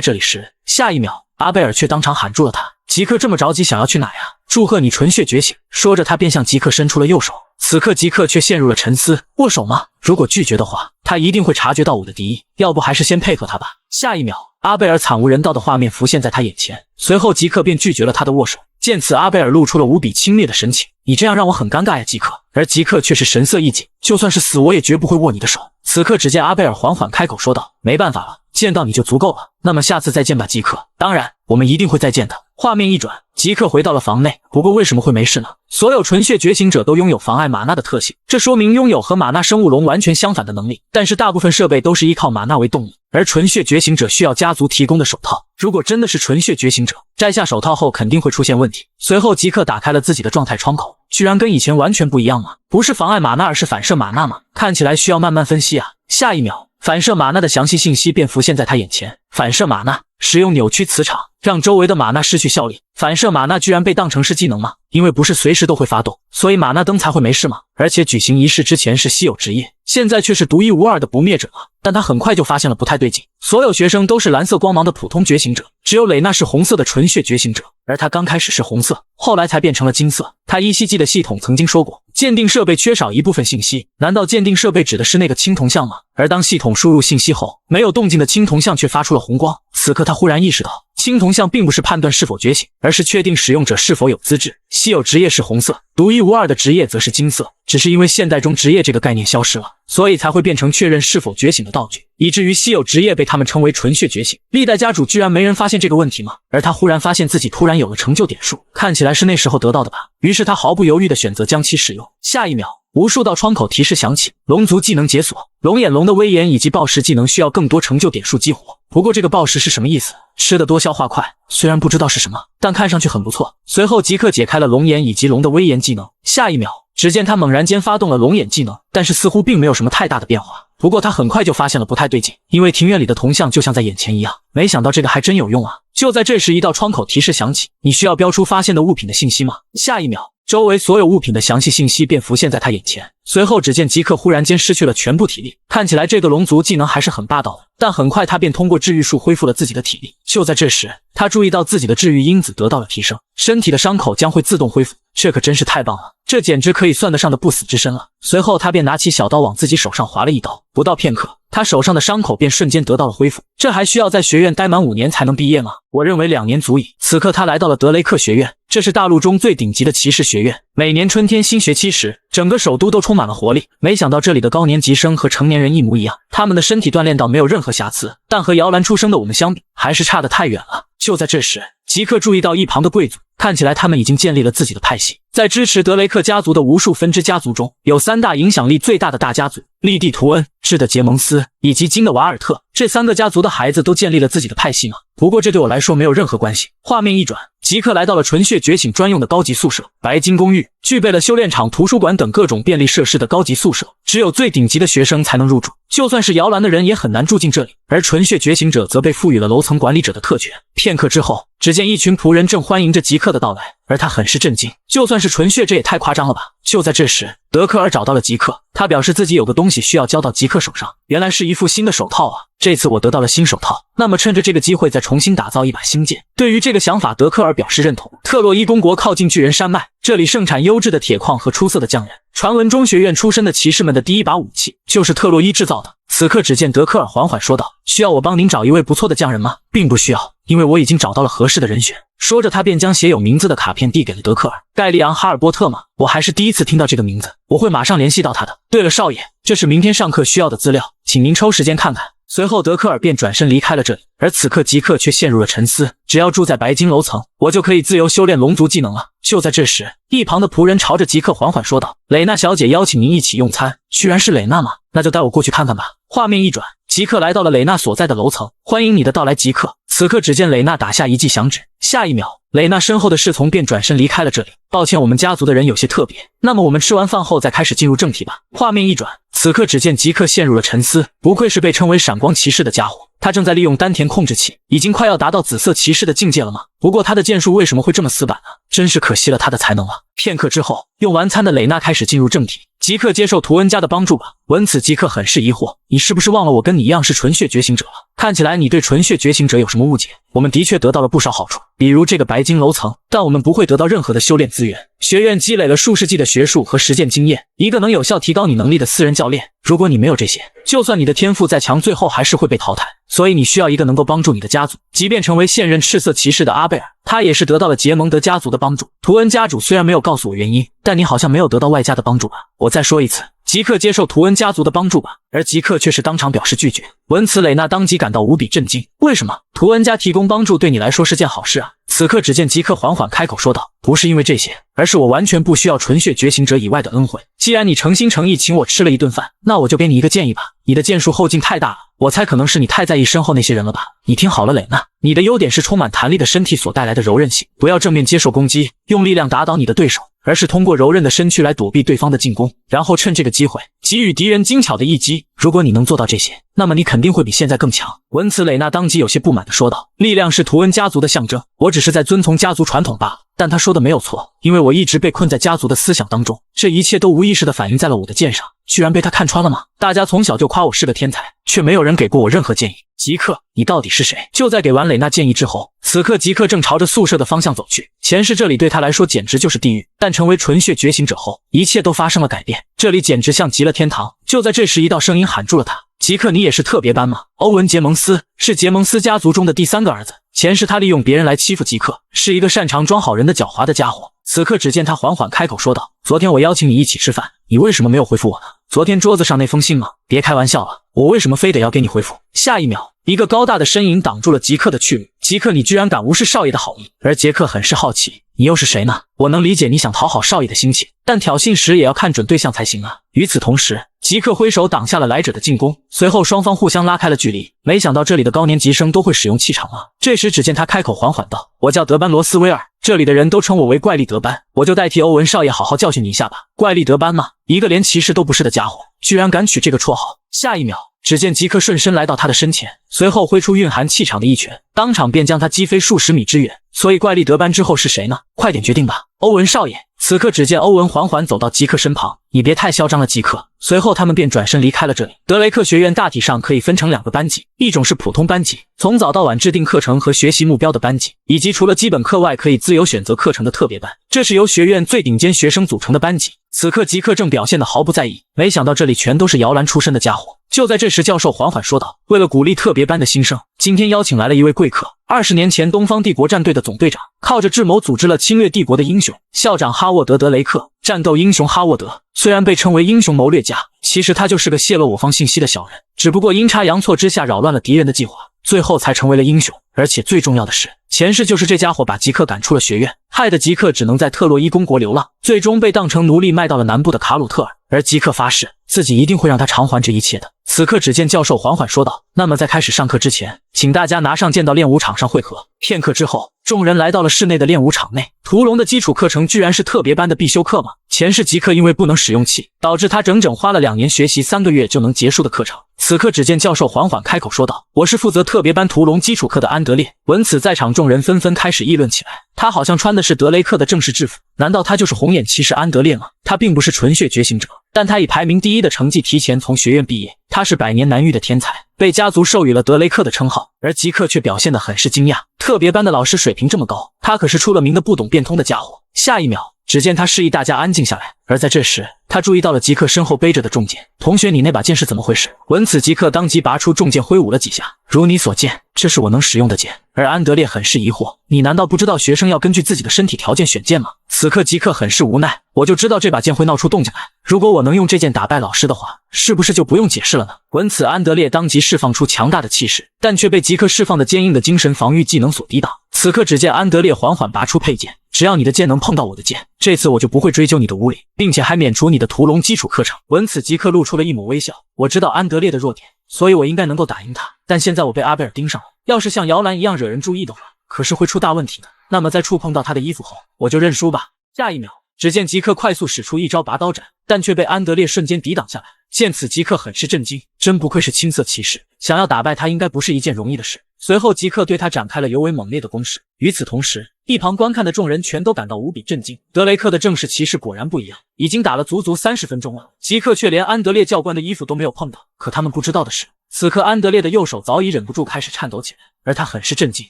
这里时，下一秒，阿贝尔却当场喊住了他：“吉克这么着急想要去哪呀？祝贺你纯血觉醒！”说着，他便向吉克伸出了右手。此刻吉克却陷入了沉思：握手吗？如果拒绝的话，他一定会察觉到我的敌意，要不还是先配合他吧。下一秒，阿贝尔惨无人道的画面浮现在他眼前，随后吉克便拒绝了他的握手。见此，阿贝尔露出了无比轻蔑的神情：“你这样让我很尴尬呀，吉克。”而吉克却是神色一紧：“就算是死，我也绝不会握你的手。”此刻，只见阿贝尔缓缓开口说道：“没办法了，见到你就足够了。那么下次再见吧，吉克。当然，我们一定会再见的。”画面一转，吉克回到了房内。不过为什么会没事呢？所有纯血觉醒者都拥有妨碍玛纳的特性，这说明拥有和玛纳生物龙完全相反的能力。但是大部分设备都是依靠玛纳为动力，而纯血觉醒者需要家族提供的手套。如果真的是纯血觉醒者，摘下手套后肯定会出现问题。随后，吉克打开了自己的状态窗口，居然跟以前完全不一样啊！不是妨碍玛纳，而是反射玛纳吗？看起来需要慢慢分析啊。下一秒，反射玛纳的详细信息便浮现在他眼前。反射玛纳使用扭曲磁场，让周围的玛纳失去效力。反射玛纳居然被当成是技能吗？因为不是随时都会发动，所以玛纳灯才会没事吗？而且举行仪式之前是稀有职业，现在却是独一无二的不灭者了。但他很快就发现了不太对劲，所有学生都是蓝色光芒的普通觉醒者，只有蕾娜是红色的纯血觉醒者，而他刚开始是红色，后来才变成了金色。他依稀记得系统曾经说过，鉴定设备缺少一部分信息，难道鉴定设备指的是那个青铜像吗？而当系统输入信息后，没有动静的青铜像却发出了红光。此刻他忽然意识到，青铜像并不是判断是否觉醒，而是确定使用者是否有资质。稀有职业是红色，独一无二的职业则是金色，只是因为现代中职业这个概念消失了，所以才会变成确认是否觉醒的道具，以至于稀有职业被他们称为纯血觉醒。历代家主居然没人发现这个问题吗？而他忽然发现自己突然有了成就点数，看起来是那时候得到的吧。于是他毫不犹豫地选择将其使用。下一秒，无数道窗口提示响起，龙族技能解锁，龙眼龙的威严以及暴食技能需要更多成就点数激活。不过这个暴食是什么意思？吃得多消化快，虽然不知道是什么，但看上去很不错。随后即刻解开了龙眼以及龙的威严技能。下一秒，只见他猛然间发动了龙眼技能，但是似乎并没有什么太大的变化。不过他很快就发现了不太对劲，因为庭院里的铜像就像在眼前一样，没想到这个还真有用啊。就在这时，一道窗口提示响起，你需要标出发现的物品的信息吗？下一秒，周围所有物品的详细信息便浮现在他眼前。随后只见吉克忽然间失去了全部体力，看起来这个龙族技能还是很霸道的，但很快他便通过治愈术恢复了自己的体力。就在这时，他注意到自己的治愈因子得到了提升，身体的伤口将会自动恢复，这可真是太棒了，这简直可以算得上的不死之身了。随后他便拿起小刀往自己手上划了一刀，不到片刻，他手上的伤口便瞬间得到了恢复。这还需要在学院待满5年才能毕业吗？我认为2年足矣。此刻他来到了德雷克学院，这是大陆中最顶级的骑士学院，每年春天新学期时，整个首都都充满了活力。没想到这里的高年级生和成年人一模一样，他们的身体锻炼到没有任何瑕疵，但和摇篮出生的我们相比，还是差得太远了。就在这时，吉克注意到一旁的贵族，看起来他们已经建立了自己的派系。在支持德雷克家族的无数分支家族中，有3大影响力最大的大家族：利蒂图恩、智的杰蒙斯以及金的瓦尔特。这3个家族的孩子都建立了自己的派系吗？不过这对我来说没有任何关系。画面一转，吉克来到了纯血觉醒专用的高级宿舍——白金公寓，具备了修炼场、图书馆等各种便利设施的高级宿舍，只有最顶级的学生才能入住，就算是摇篮的人也很难住进这里。而纯血觉醒者则被赋予了楼层管理者的特权。片刻之后，只见一群仆人正欢迎着吉克的到来，而他很是震惊，就算是纯血，这也太夸张了吧。就在这时，德克尔找到了吉克，他表示自己有个东西需要交到吉克手上，原来是一副新的手套啊。这次我得到了新手套，那么趁着这个机会再重新打造一把新剑。对于这个想法，德克尔表示认同。特洛伊公国靠近巨人山脉，这里盛产优质的铁矿和出色的匠人，传闻中学院出身的骑士们的第一把武器就是特洛伊制造的。此刻只见德克尔缓缓说道：“需要我帮您找一位不错的匠人吗？”“并不需要，因为我已经找到了合适的人选。”说着他便将写有名字的卡片递给了德克尔。“盖利昂·哈尔波特吗？我还是第一次听到这个名字，我会马上联系到他的。对了，少爷，这是明天上课需要的资料，请您抽时间看看。”随后德克尔便转身离开了这里，而此刻吉克却陷入了沉思。只要住在白金楼层，我就可以自由修炼龙族技能了。就在这时，一旁的仆人朝着吉克缓缓说道：“蕾娜小姐邀请您一起用餐。”居然是蕾娜吗？那就带我过去看看吧。画面一转，吉克来到了蕾娜所在的楼层。欢迎你的到来，吉克。此刻只见蕾娜打下一记响指，下一秒，蕾娜身后的侍从便转身离开了这里。抱歉，我们家族的人有些特别，那么我们吃完饭后再开始进入正题吧。画面一转，此刻只见吉克陷入了沉思，不愧是被称为闪光骑士的家伙。他正在利用丹田控制器，已经快要达到紫色骑士的境界了吗？不过他的剑术为什么会这么死板呢？真是可惜了他的才能了。片刻之后，用完餐的蕾娜开始进入正题。吉克接受图恩家的帮助吧。闻此，吉克很是疑惑，你是不是忘了我跟你一样是纯血觉醒者了？看起来你对纯血觉醒者有什么误解。我们的确得到了不少好处，比如这个白金楼层，但我们不会得到任何的修炼资源。学院积累了数世纪的学术和实践经验，一个能有效提高你能力的私人教练。如果你没有这些，就算你的天赋再强，最后还是会被淘汰。所以你需要一个能够帮助你的家族。即便成为现任赤色骑士的阿贝尔，他也是得到了杰蒙德家族的帮助。图恩家主虽然没有告诉我原因，但你好像没有得到外加的帮助吧？我再说一次，吉克接受图恩家族的帮助吧。而吉克却是当场表示拒绝。闻此，蕾娜当即感到无比震惊。为什么？图恩家提供帮助对你来说是件好事啊。此刻只见吉克缓缓开口说道：“不是因为这些，而是我完全不需要纯血觉醒者以外的恩惠。既然你诚心诚意请我吃了一顿饭，那我就给你一个建议吧。你的剑术后劲太大了，我猜可能是你太在意身后那些人了吧。你听好了，蕾娜，你的优点是充满弹力的身体所带来的柔韧性，不要正面接受攻击，用力量打倒你的对手，而是通过柔韧的身躯来躲避对方的进攻，然后趁这个机会给予敌人精巧的一击。如果你能做到这些，那么你肯定会比现在更强。”闻此，蕾娜当即有些不满地说道：“力量是图恩家族的象征，我只是在遵从家族传统罢了。”但他说的没有错，因为我一直被困在家族的思想当中，这一切都无意识地反映在了我的剑上。居然被他看穿了吗？大家从小就夸我是个天才，却没有人给过我任何建议。吉克，你到底是谁？就在给完蕾娜建议之后，此刻吉克正朝着宿舍的方向走去。前世这里对他来说简直就是地狱，但成为纯血觉醒者后，一切都发生了改变，这里简直像极了天堂。就在这时，一道声音喊住了他：“吉克，你也是特别班吗？”欧文·杰蒙斯是杰蒙斯家族中的第3个儿子，前世他利用别人来欺负吉克，是一个擅长装好人的狡猾的家伙。此刻只见他缓缓开口说道：“昨天我邀请你一起吃饭，你为什么没有回复我呢？昨天桌子上那封信吗？别开玩笑了，我为什么非得要给你回复？”下一秒，一个高大的身影挡住了吉克的去路。吉克，你居然敢无视少爷的好意！而杰克很是好奇，你又是谁呢？我能理解你想讨好少爷的心情，但挑衅时也要看准对象才行啊。与此同时，吉克挥手挡下了来者的进攻，随后双方互相拉开了距离。没想到这里的高年级生都会使用气场啊。这时只见他开口缓缓道：“我叫德班罗斯威尔，这里的人都称我为怪力德班，我就代替欧文少爷好好教训你一下吧。”怪力德班吗？一个连骑士都不是的家伙，居然敢取这个绰号。下一秒，只见吉克顺身来到他的身前，随后挥出蕴含气场的一拳，当场便将他击飞数十米之远。所以怪力德班之后是谁呢？快点决定吧，欧文少爷。此刻只见欧文缓缓走到吉克身旁，你别太嚣张了，吉克。随后他们便转身离开了这里。德雷克学院大体上可以分成2个班级，一种是普通班级，从早到晚制定课程和学习目标的班级，以及除了基本课外可以自由选择课程的特别班，这是由学院最顶尖学生组成的班级。此刻吉克正表现得毫不在意，没想到这里全都是摇篮出身的家伙。就在这时，教授缓缓说道：“为了鼓励特别班的新生，今天邀请来了一位贵客，20年前东方帝国战队的总队长，靠着智谋组织了侵略帝国的英雄，校长哈沃德·德雷克，战斗英雄哈沃德。虽然被称为英雄谋略家，其实他就是个泄露我方信息的小人，只不过阴差阳错之下扰乱了敌人的计划，最后才成为了英雄。而且最重要的是，前世就是这家伙把吉克赶出了学院，害得吉克只能在特洛伊公国流浪，最终被当成奴隶卖到了南部的卡鲁特尔。而吉克发誓自己一定会让他偿还这一切的。”此刻只见教授缓缓说道：“那么在开始上课之前，请大家拿上剑到练武场上汇合。”片刻之后，众人来到了室内的练武场内。屠龙的基础课程居然是特别班的必修课吗？前世吉克因为不能使用气，导致他整整花了2年学习3个月就能结束的课程。此刻只见教授缓缓开口说道：“我是负责特别班屠龙基础课的安德烈。”闻此，在场众人纷纷开始议论起来。他好像穿的是德雷克的正式制服，难道他就是红眼骑士安德烈吗？他并不是纯血觉醒者，但他以排名第1的成绩提前从学院毕业，他是百年难遇的天才，被家族授予了德雷克的称号。而吉克却表现得很是惊讶，特别班的老师水平这么高，他可是出了名的不懂变通的家伙。下一秒，只见他示意大家安静下来。而在这时，他注意到了吉克身后背着的重剑。同学，你那把剑是怎么回事？闻此，吉克当即拔出重剑，挥舞了几下。如你所见，这是我能使用的剑。而安德烈很是疑惑，你难道不知道学生要根据自己的身体条件选剑吗？此刻吉克很是无奈，我就知道这把剑会闹出动静来。如果我能用这剑打败老师的话，是不是就不用解释了呢？闻此，安德烈当即释放出强大的气势，但却被吉克释放的坚硬的精神防御技能所抵挡。此刻只见安德烈缓缓拔出佩剑，只要你的剑能碰到我的剑，这次我就不会追究你的无礼，并且还免除你的屠龙基础课程。闻此，吉克露出了一抹微笑，我知道安德烈的弱点，所以我应该能够打赢他。但现在我被阿贝尔盯上了，要是像摇篮一样惹人注意的话，可是会出大问题的。那么在触碰到他的衣服后，我就认输吧。下一秒，只见吉克快速使出一招拔刀斩，但却被安德烈瞬间抵挡下来。见此，吉克很是震惊，真不愧是青色骑士，想要打败他应该不是一件容易的事。随后，吉克对他展开了尤为猛烈的攻势。与此同时，一旁观看的众人全都感到无比震惊。德雷克的正式骑士果然不一样，已经打了足足30分钟了，吉克却连安德烈教官的衣服都没有碰到。可他们不知道的是，此刻安德烈的右手早已忍不住开始颤抖起来，而他很是震惊，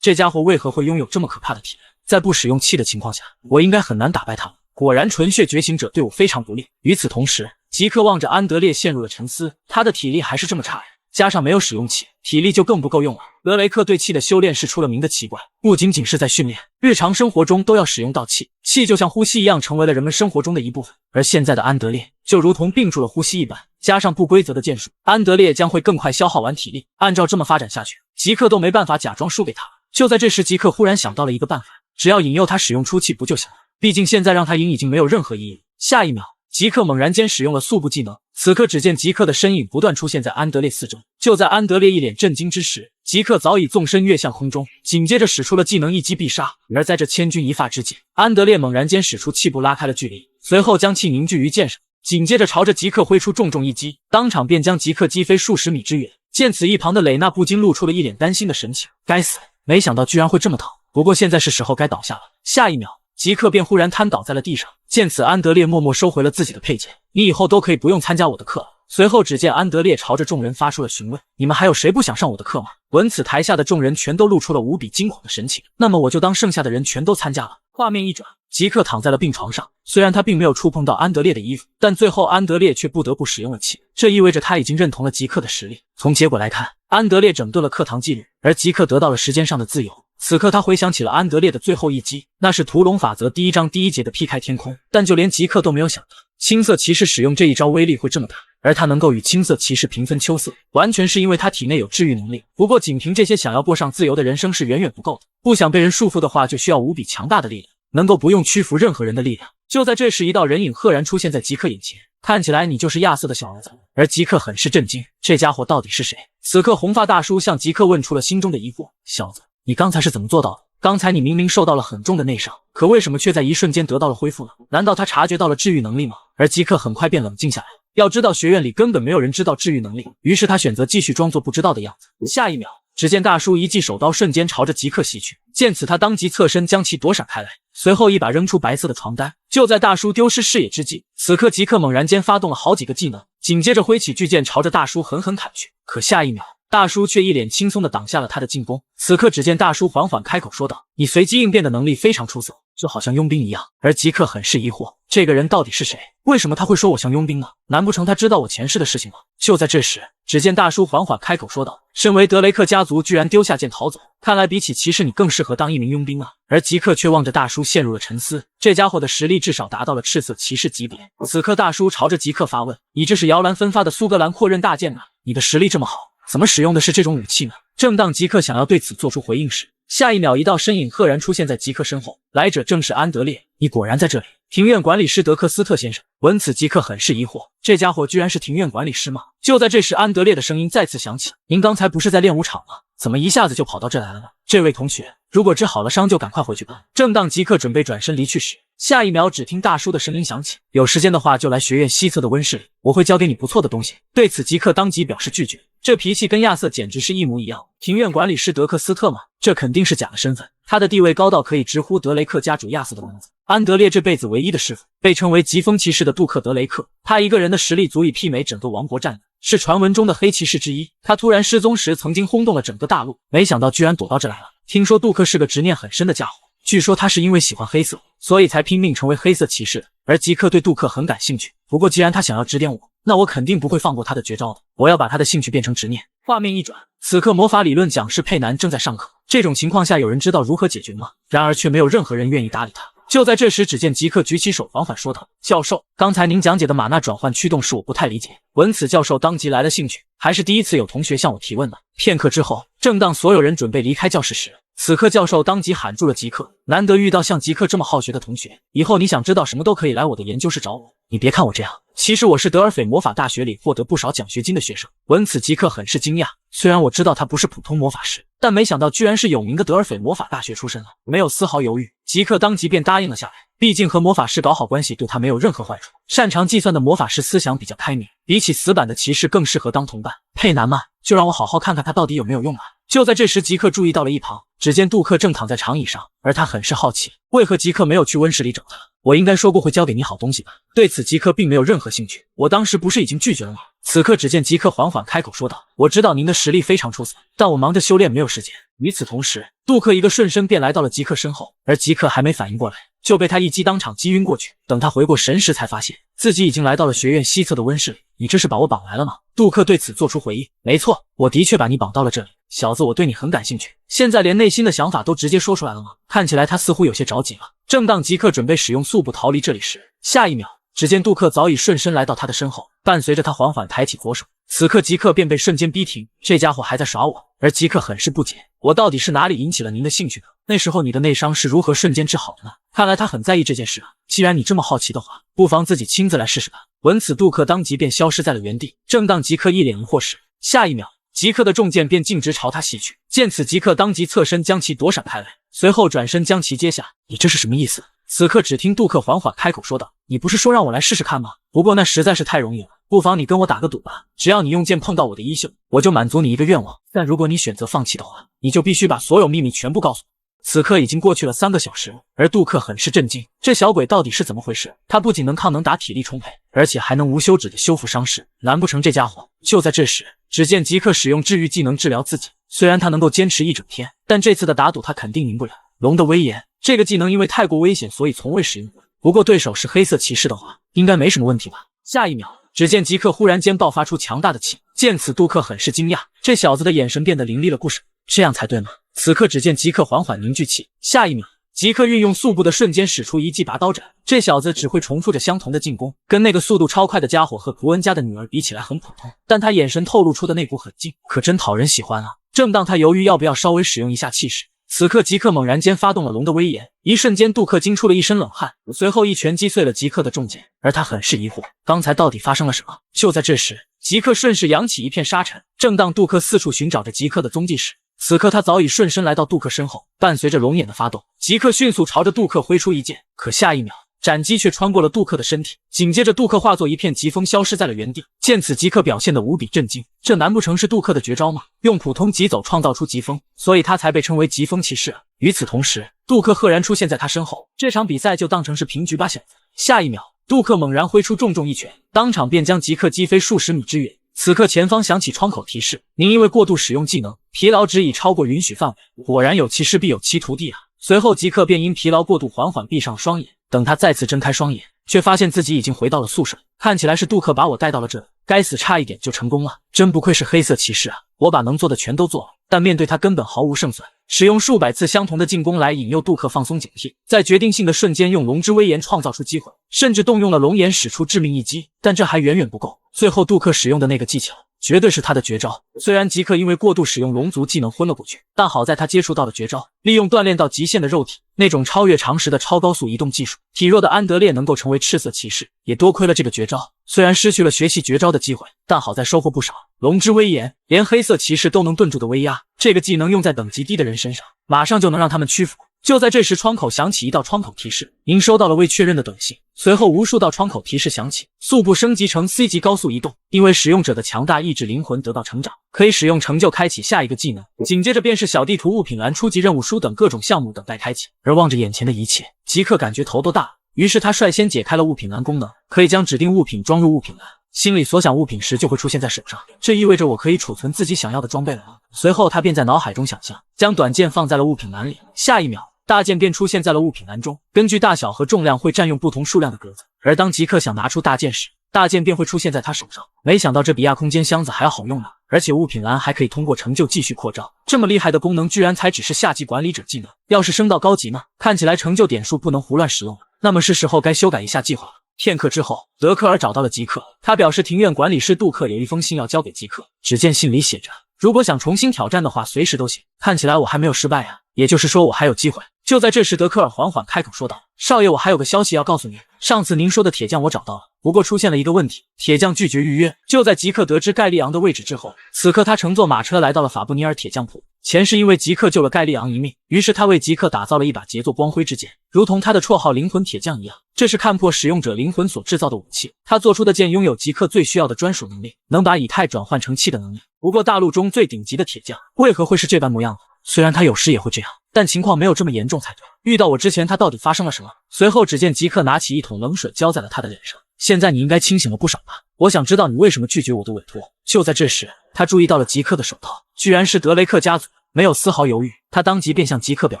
这家伙为何会拥有这么可怕的体能？在不使用气的情况下，我应该很难打败他了。果然，纯血觉醒者对我非常不利。与此同时，吉克望着安德烈陷入了沉思，他的体力还是这么差呀，加上没有使用气，体力就更不够用了。德雷克对气的修炼是出了名的奇怪，不仅仅是在训练，日常生活中都要使用到气，气就像呼吸一样成为了人们生活中的一部分。而现在的安德烈就如同屏住了呼吸一般，加上不规则的剑术，安德烈将会更快消耗完体力。按照这么发展下去，吉克都没办法假装输给他了。就在这时，吉克忽然想到了一个办法，只要引诱他使用出气不就行了？毕竟现在让他赢已经没有任何意义。下一秒，吉克猛然间使用了速步技能，此刻只见吉克的身影不断出现在安德烈四周。就在安德烈一脸震惊之时，吉克早已纵身跃向空中，紧接着使出了技能一击必杀。而在这千钧一发之际，安德烈猛然间使出气步拉开了距离，随后将气凝聚于剑上，紧接着朝着吉克挥出重重一击，当场便将吉克击飞数十米之远。见此，一旁的蕾娜不禁露出了一脸担心的神情，该死，没想到居然会这么疼，不过现在是时候该倒下了。下一秒，吉克便忽然瘫倒在了地上。见此，安德烈默默收回了自己的佩剑，你以后都可以不用参加我的课了。随后只见安德烈朝着众人发出了询问，你们还有谁不想上我的课吗？闻此，台下的众人全都露出了无比惊恐的神情，那么我就当剩下的人全都参加了。画面一转，吉克躺在了病床上，虽然他并没有触碰到安德烈的衣服，但最后安德烈却不得不使用了气，这意味着他已经认同了吉克的实力。从结果来看，安德烈整顿了课堂纪律，而吉克得到了时间上的自由。此刻他回想起了安德烈的最后一击，那是屠龙法则第1章第1节的劈开天空，但就连吉克都没有想到青色骑士使用这一招威力会这么大，而他能够与青色骑士平分秋色，完全是因为他体内有治愈能力。不过仅凭这些，想要过上自由的人生是远远不够的，不想被人束缚的话，就需要无比强大的力量，能够不用屈服任何人的力量。就在这时，一道人影赫然出现在吉克眼前，看起来你就是亚瑟的小儿子。而吉克很是震惊，这家伙到底是谁？此刻红发大叔向吉克问出了心中的疑惑，小子，你刚才是怎么做到的？刚才你明明受到了很重的内伤，可为什么却在一瞬间得到了恢复呢？难道他察觉到了治愈能力吗？而吉克很快便冷静下来，要知道学院里根本没有人知道治愈能力，于是他选择继续装作不知道的样子。下一秒，只见大叔一记手刀瞬间朝着吉克袭去，见此他当即侧身将其躲闪开来，随后一把扔出白色的床单。就在大叔丢失视野之际，此刻吉克猛然间发动了好几个技能，紧接着挥起巨剑朝着大叔狠狠砍去。可下一秒，大叔却一脸轻松地挡下了他的进攻。此刻只见大叔缓缓开口说道，你随机应变的能力非常出色，就好像佣兵一样。而吉克很是疑惑，这个人到底是谁？为什么他会说我像佣兵呢？难不成他知道我前世的事情吗？就在这时，只见大叔缓缓开口说道，身为德雷克家族居然丢下剑逃走，看来比起骑士你更适合当一名佣兵啊。而吉克却望着大叔陷入了沉思，这家伙的实力至少达到了赤色骑士级别。此刻大叔朝着吉克发问，你这是摇篮分发的苏格兰阔刃大剑吗？你的实力这么好，怎么使用的是这种武器呢？正当吉克想要对此做出回应时，下一秒一道身影赫然出现在吉克身后，来者正是安德烈。你果然在这里，庭院管理师德克斯特先生。闻此，吉克很是疑惑，这家伙居然是庭院管理师吗？就在这时，安德烈的声音再次响起，您刚才不是在练武场吗？怎么一下子就跑到这来了呢？这位同学，如果治好了伤就赶快回去吧。正当吉克准备转身离去时，下一秒只听大叔的声音响起，有时间的话就来学院西侧的温室里，我会教给你不错的东西。对此，吉克当即表示拒绝，这脾气跟亚瑟简直是一模一样。庭院管理师德克斯特吗？这肯定是假的身份，他的地位高到可以直呼德雷克家主亚瑟的名字。安德烈这辈子唯一的师傅，被称为疾风骑士的杜克·德雷克，他一个人的实力足以媲美整个王国战力，是传闻中的黑骑士之一。他突然失踪时曾经轰动了整个大陆，没想到居然躲到这来了。听说杜克是个执念很深的家伙，据说他是因为喜欢黑色，所以才拼命成为黑色骑士的。而吉克对杜克很感兴趣，不过既然他想要指点我，那我肯定不会放过他的绝招的。我要把他的兴趣变成执念。画面一转，此刻魔法理论讲师佩南正在上课。这种情况下，有人知道如何解决吗？然而却没有任何人愿意搭理他。就在这时，只见吉克举起手缓缓说道：“教授，刚才您讲解的玛纳转换驱动是我不太理解。”闻此，教授当即来了兴趣，还是第一次有同学向我提问呢。片刻之后，正当所有人准备离开教室时，此刻教授当即喊住了吉克：“难得遇到像吉克这么好学的同学，以后你想知道什么都可以来我的研究室找我。你别看我这样，其实我是德尔斐魔法大学里获得不少奖学金的学生。”闻此，吉克很是惊讶。虽然我知道他不是普通魔法师，但没想到居然是有名的德尔斐魔法大学出身啊！没有丝毫犹豫，吉克当即便答应了下来。毕竟和魔法师搞好关系对他没有任何坏处。擅长计算的魔法师思想比较开明，比起死板的骑士更适合当同伴。佩南嘛，就让我好好看看他到底有没有用吧。就在这时，吉克注意到了一旁，只见杜克正躺在长椅上，而他很是好奇，为何吉克没有去温室里找他？我应该说过会教给你好东西吧？对此，吉克并没有任何兴趣。我当时不是已经拒绝了吗？此刻，只见吉克缓缓开口说道：“我知道您的实力非常出色，但我忙着修炼，没有时间。”与此同时，杜克一个瞬身便来到了吉克身后，而吉克还没反应过来，就被他一击当场击晕过去。等他回过神时，才发现自己已经来到了学院西侧的温室里。你这是把我绑来了吗？杜克对此做出回应。没错，我的确把你绑到了这里。小子，我对你很感兴趣，现在连内心的想法都直接说出来了吗？看起来他似乎有些着急了。正当吉克准备使用速步逃离这里时，下一秒，只见杜克早已顺身来到他的身后，伴随着他缓缓抬起左手。此刻吉克便被瞬间逼停，这家伙还在耍我。而吉克很是不解，我到底是哪里引起了您的兴趣呢？那时候你的内伤是如何瞬间治好的呢？看来他很在意这件事啊。既然你这么好奇的话，不妨自己亲自来试试看。闻此，杜克当即便消失在了原地。正当吉克一脸疑惑时，下一秒，吉克的重剑便径直朝他袭去。见此，吉克当即侧身将其躲闪开来，随后转身将其接下。你这是什么意思？此刻只听杜克缓缓开口说道：“你不是说让我来试试看吗？不过那实在是太容易了，不妨你跟我打个赌吧。只要你用剑碰到我的衣袖，我就满足你一个愿望。但如果你选择放弃的话，你就必须把所有秘密全部告诉我。”此刻已经过去了3个小时，而杜克很是震惊，这小鬼到底是怎么回事？他不仅能抗能打，体力充沛，而且还能无休止的修复伤势，难不成这家伙……就在这时，只见吉克使用治愈技能治疗自己。虽然他能够坚持1整天，但这次的打赌他肯定赢不了。龙的威严，这个技能因为太过危险，所以从未使用过。不过对手是黑色骑士的话，应该没什么问题吧。下一秒，只见吉克忽然间爆发出强大的气。见此，杜克很是惊讶，这小子的眼神变得凌厉了不少。这样才对吗？此刻只见吉克缓缓凝聚气，下一秒，吉克运用速步的瞬间使出一记拔刀斩。这小子只会重复着相同的进攻，跟那个速度超快的家伙和图恩家的女儿比起来很普通，但他眼神透露出的那股狠劲，可真讨人喜欢啊！正当他犹豫要不要稍微使用一下气势，此刻吉克猛然间发动了龙的威严，一瞬间杜克惊出了一身冷汗，随后一拳击碎了吉克的重剑，而他很是疑惑，刚才到底发生了什么？就在这时，吉克顺势扬起一片沙尘，正当杜克四处寻找着吉克的踪迹时，此刻他早已顺身来到杜克身后，伴随着龙眼的发动，吉克迅速朝着杜克挥出一剑，可下一秒，斩击却穿过了杜克的身体，紧接着杜克化作一片疾风消失在了原地。见此，吉克表现得无比震惊，这难不成是杜克的绝招吗？用普通疾走创造出疾风，所以他才被称为疾风骑士啊。与此同时，杜克赫然出现在他身后，这场比赛就当成是平局吧，小子。下一秒，杜克猛然挥出重重一拳，当场便将吉克击飞数十米之远。此刻前方响起窗口提示，您因为过度使用技能，疲劳值已超过允许范围。果然有其事必有其徒弟啊。随后吉克便因疲劳过度缓缓闭上双眼，等他再次睁开双眼，却发现自己已经回到了宿舍。看起来是杜克把我带到了这里，该死，差一点就成功了，真不愧是黑色骑士啊！我把能做的全都做了，但面对他根本毫无胜算。使用数百次相同的进攻来引诱杜克放松警惕，在决定性的瞬间用龙之威严创造出机会，甚至动用了龙眼使出致命一击，但这还远远不够。最后杜克使用的那个技巧绝对是他的绝招，虽然吉克因为过度使用龙族技能昏了过去，但好在他接触到了绝招，利用锻炼到极限的肉体，那种超越常识的超高速移动技术，体弱的安德烈能够成为赤色骑士，也多亏了这个绝招。虽然失去了学习绝招的机会，但好在收获不少。龙之威严，连黑色骑士都能顿住的威压，这个技能用在等级低的人身上，马上就能让他们屈服。就在这时，窗口响起一道窗口提示，您收到了未确认的短信。随后无数道窗口提示响起，速步升级成 C 级高速移动，因为使用者的强大意志灵魂得到成长，可以使用成就开启下一个技能。紧接着便是小地图、物品栏、初级任务书等各种项目等待开启。而望着眼前的一切，吉克感觉头都大了，于是他率先解开了物品栏功能，可以将指定物品装入物品栏，心里所想物品时就会出现在手上，这意味着我可以储存自己想要的装备了。随后他便在脑海中想象，将短剑放在了物品栏里，下一秒大剑便出现在了物品栏中，根据大小和重量会占用不同数量的格子，而当极客想拿出大剑时，大剑便会出现在他手上。没想到这比亚空间箱子还要好用呢，而且物品栏还可以通过成就继续扩张，这么厉害的功能居然才只是下级管理者技能，要是升到高级呢？看起来成就点数不能胡乱使用了，那么是时候该修改一下计划了。片刻之后，德克尔找到了极客，他表示庭院管理师杜克有一封信要交给极客，只见信里写着，如果想重新挑战的话，随时都行。看起来我还没有失败啊，也就是说我还有机会。就在这时，德克尔缓缓开口说道：“少爷，我还有个消息要告诉您，上次您说的铁匠我找到了，不过出现了一个问题，铁匠拒绝预约。”就在极客得知盖利昂的位置之后，此刻他乘坐马车来到了法布尼尔铁匠铺。前是因为极客救了盖利昂一命，于是他为极客打造了一把杰作光辉之剑，如同他的绰号灵魂铁匠一样，这是看破使用者灵魂所制造的武器。他做出的剑拥有极客最需要的专属能力，能把以太转换成气的能力。不过大陆中最顶级的铁匠为何会是这般模样呢？虽然他有时也会这样，但情况没有这么严重才对。遇到我之前，他到底发生了什么？随后只见极客拿起一桶冷水浇在了他的脸上。现在你应该清醒了不少吧？我想知道你为什么拒绝我的委托。就在这时，他注意到了极客的手套，居然是德雷克家族。没有丝毫犹豫，他当即便向极客表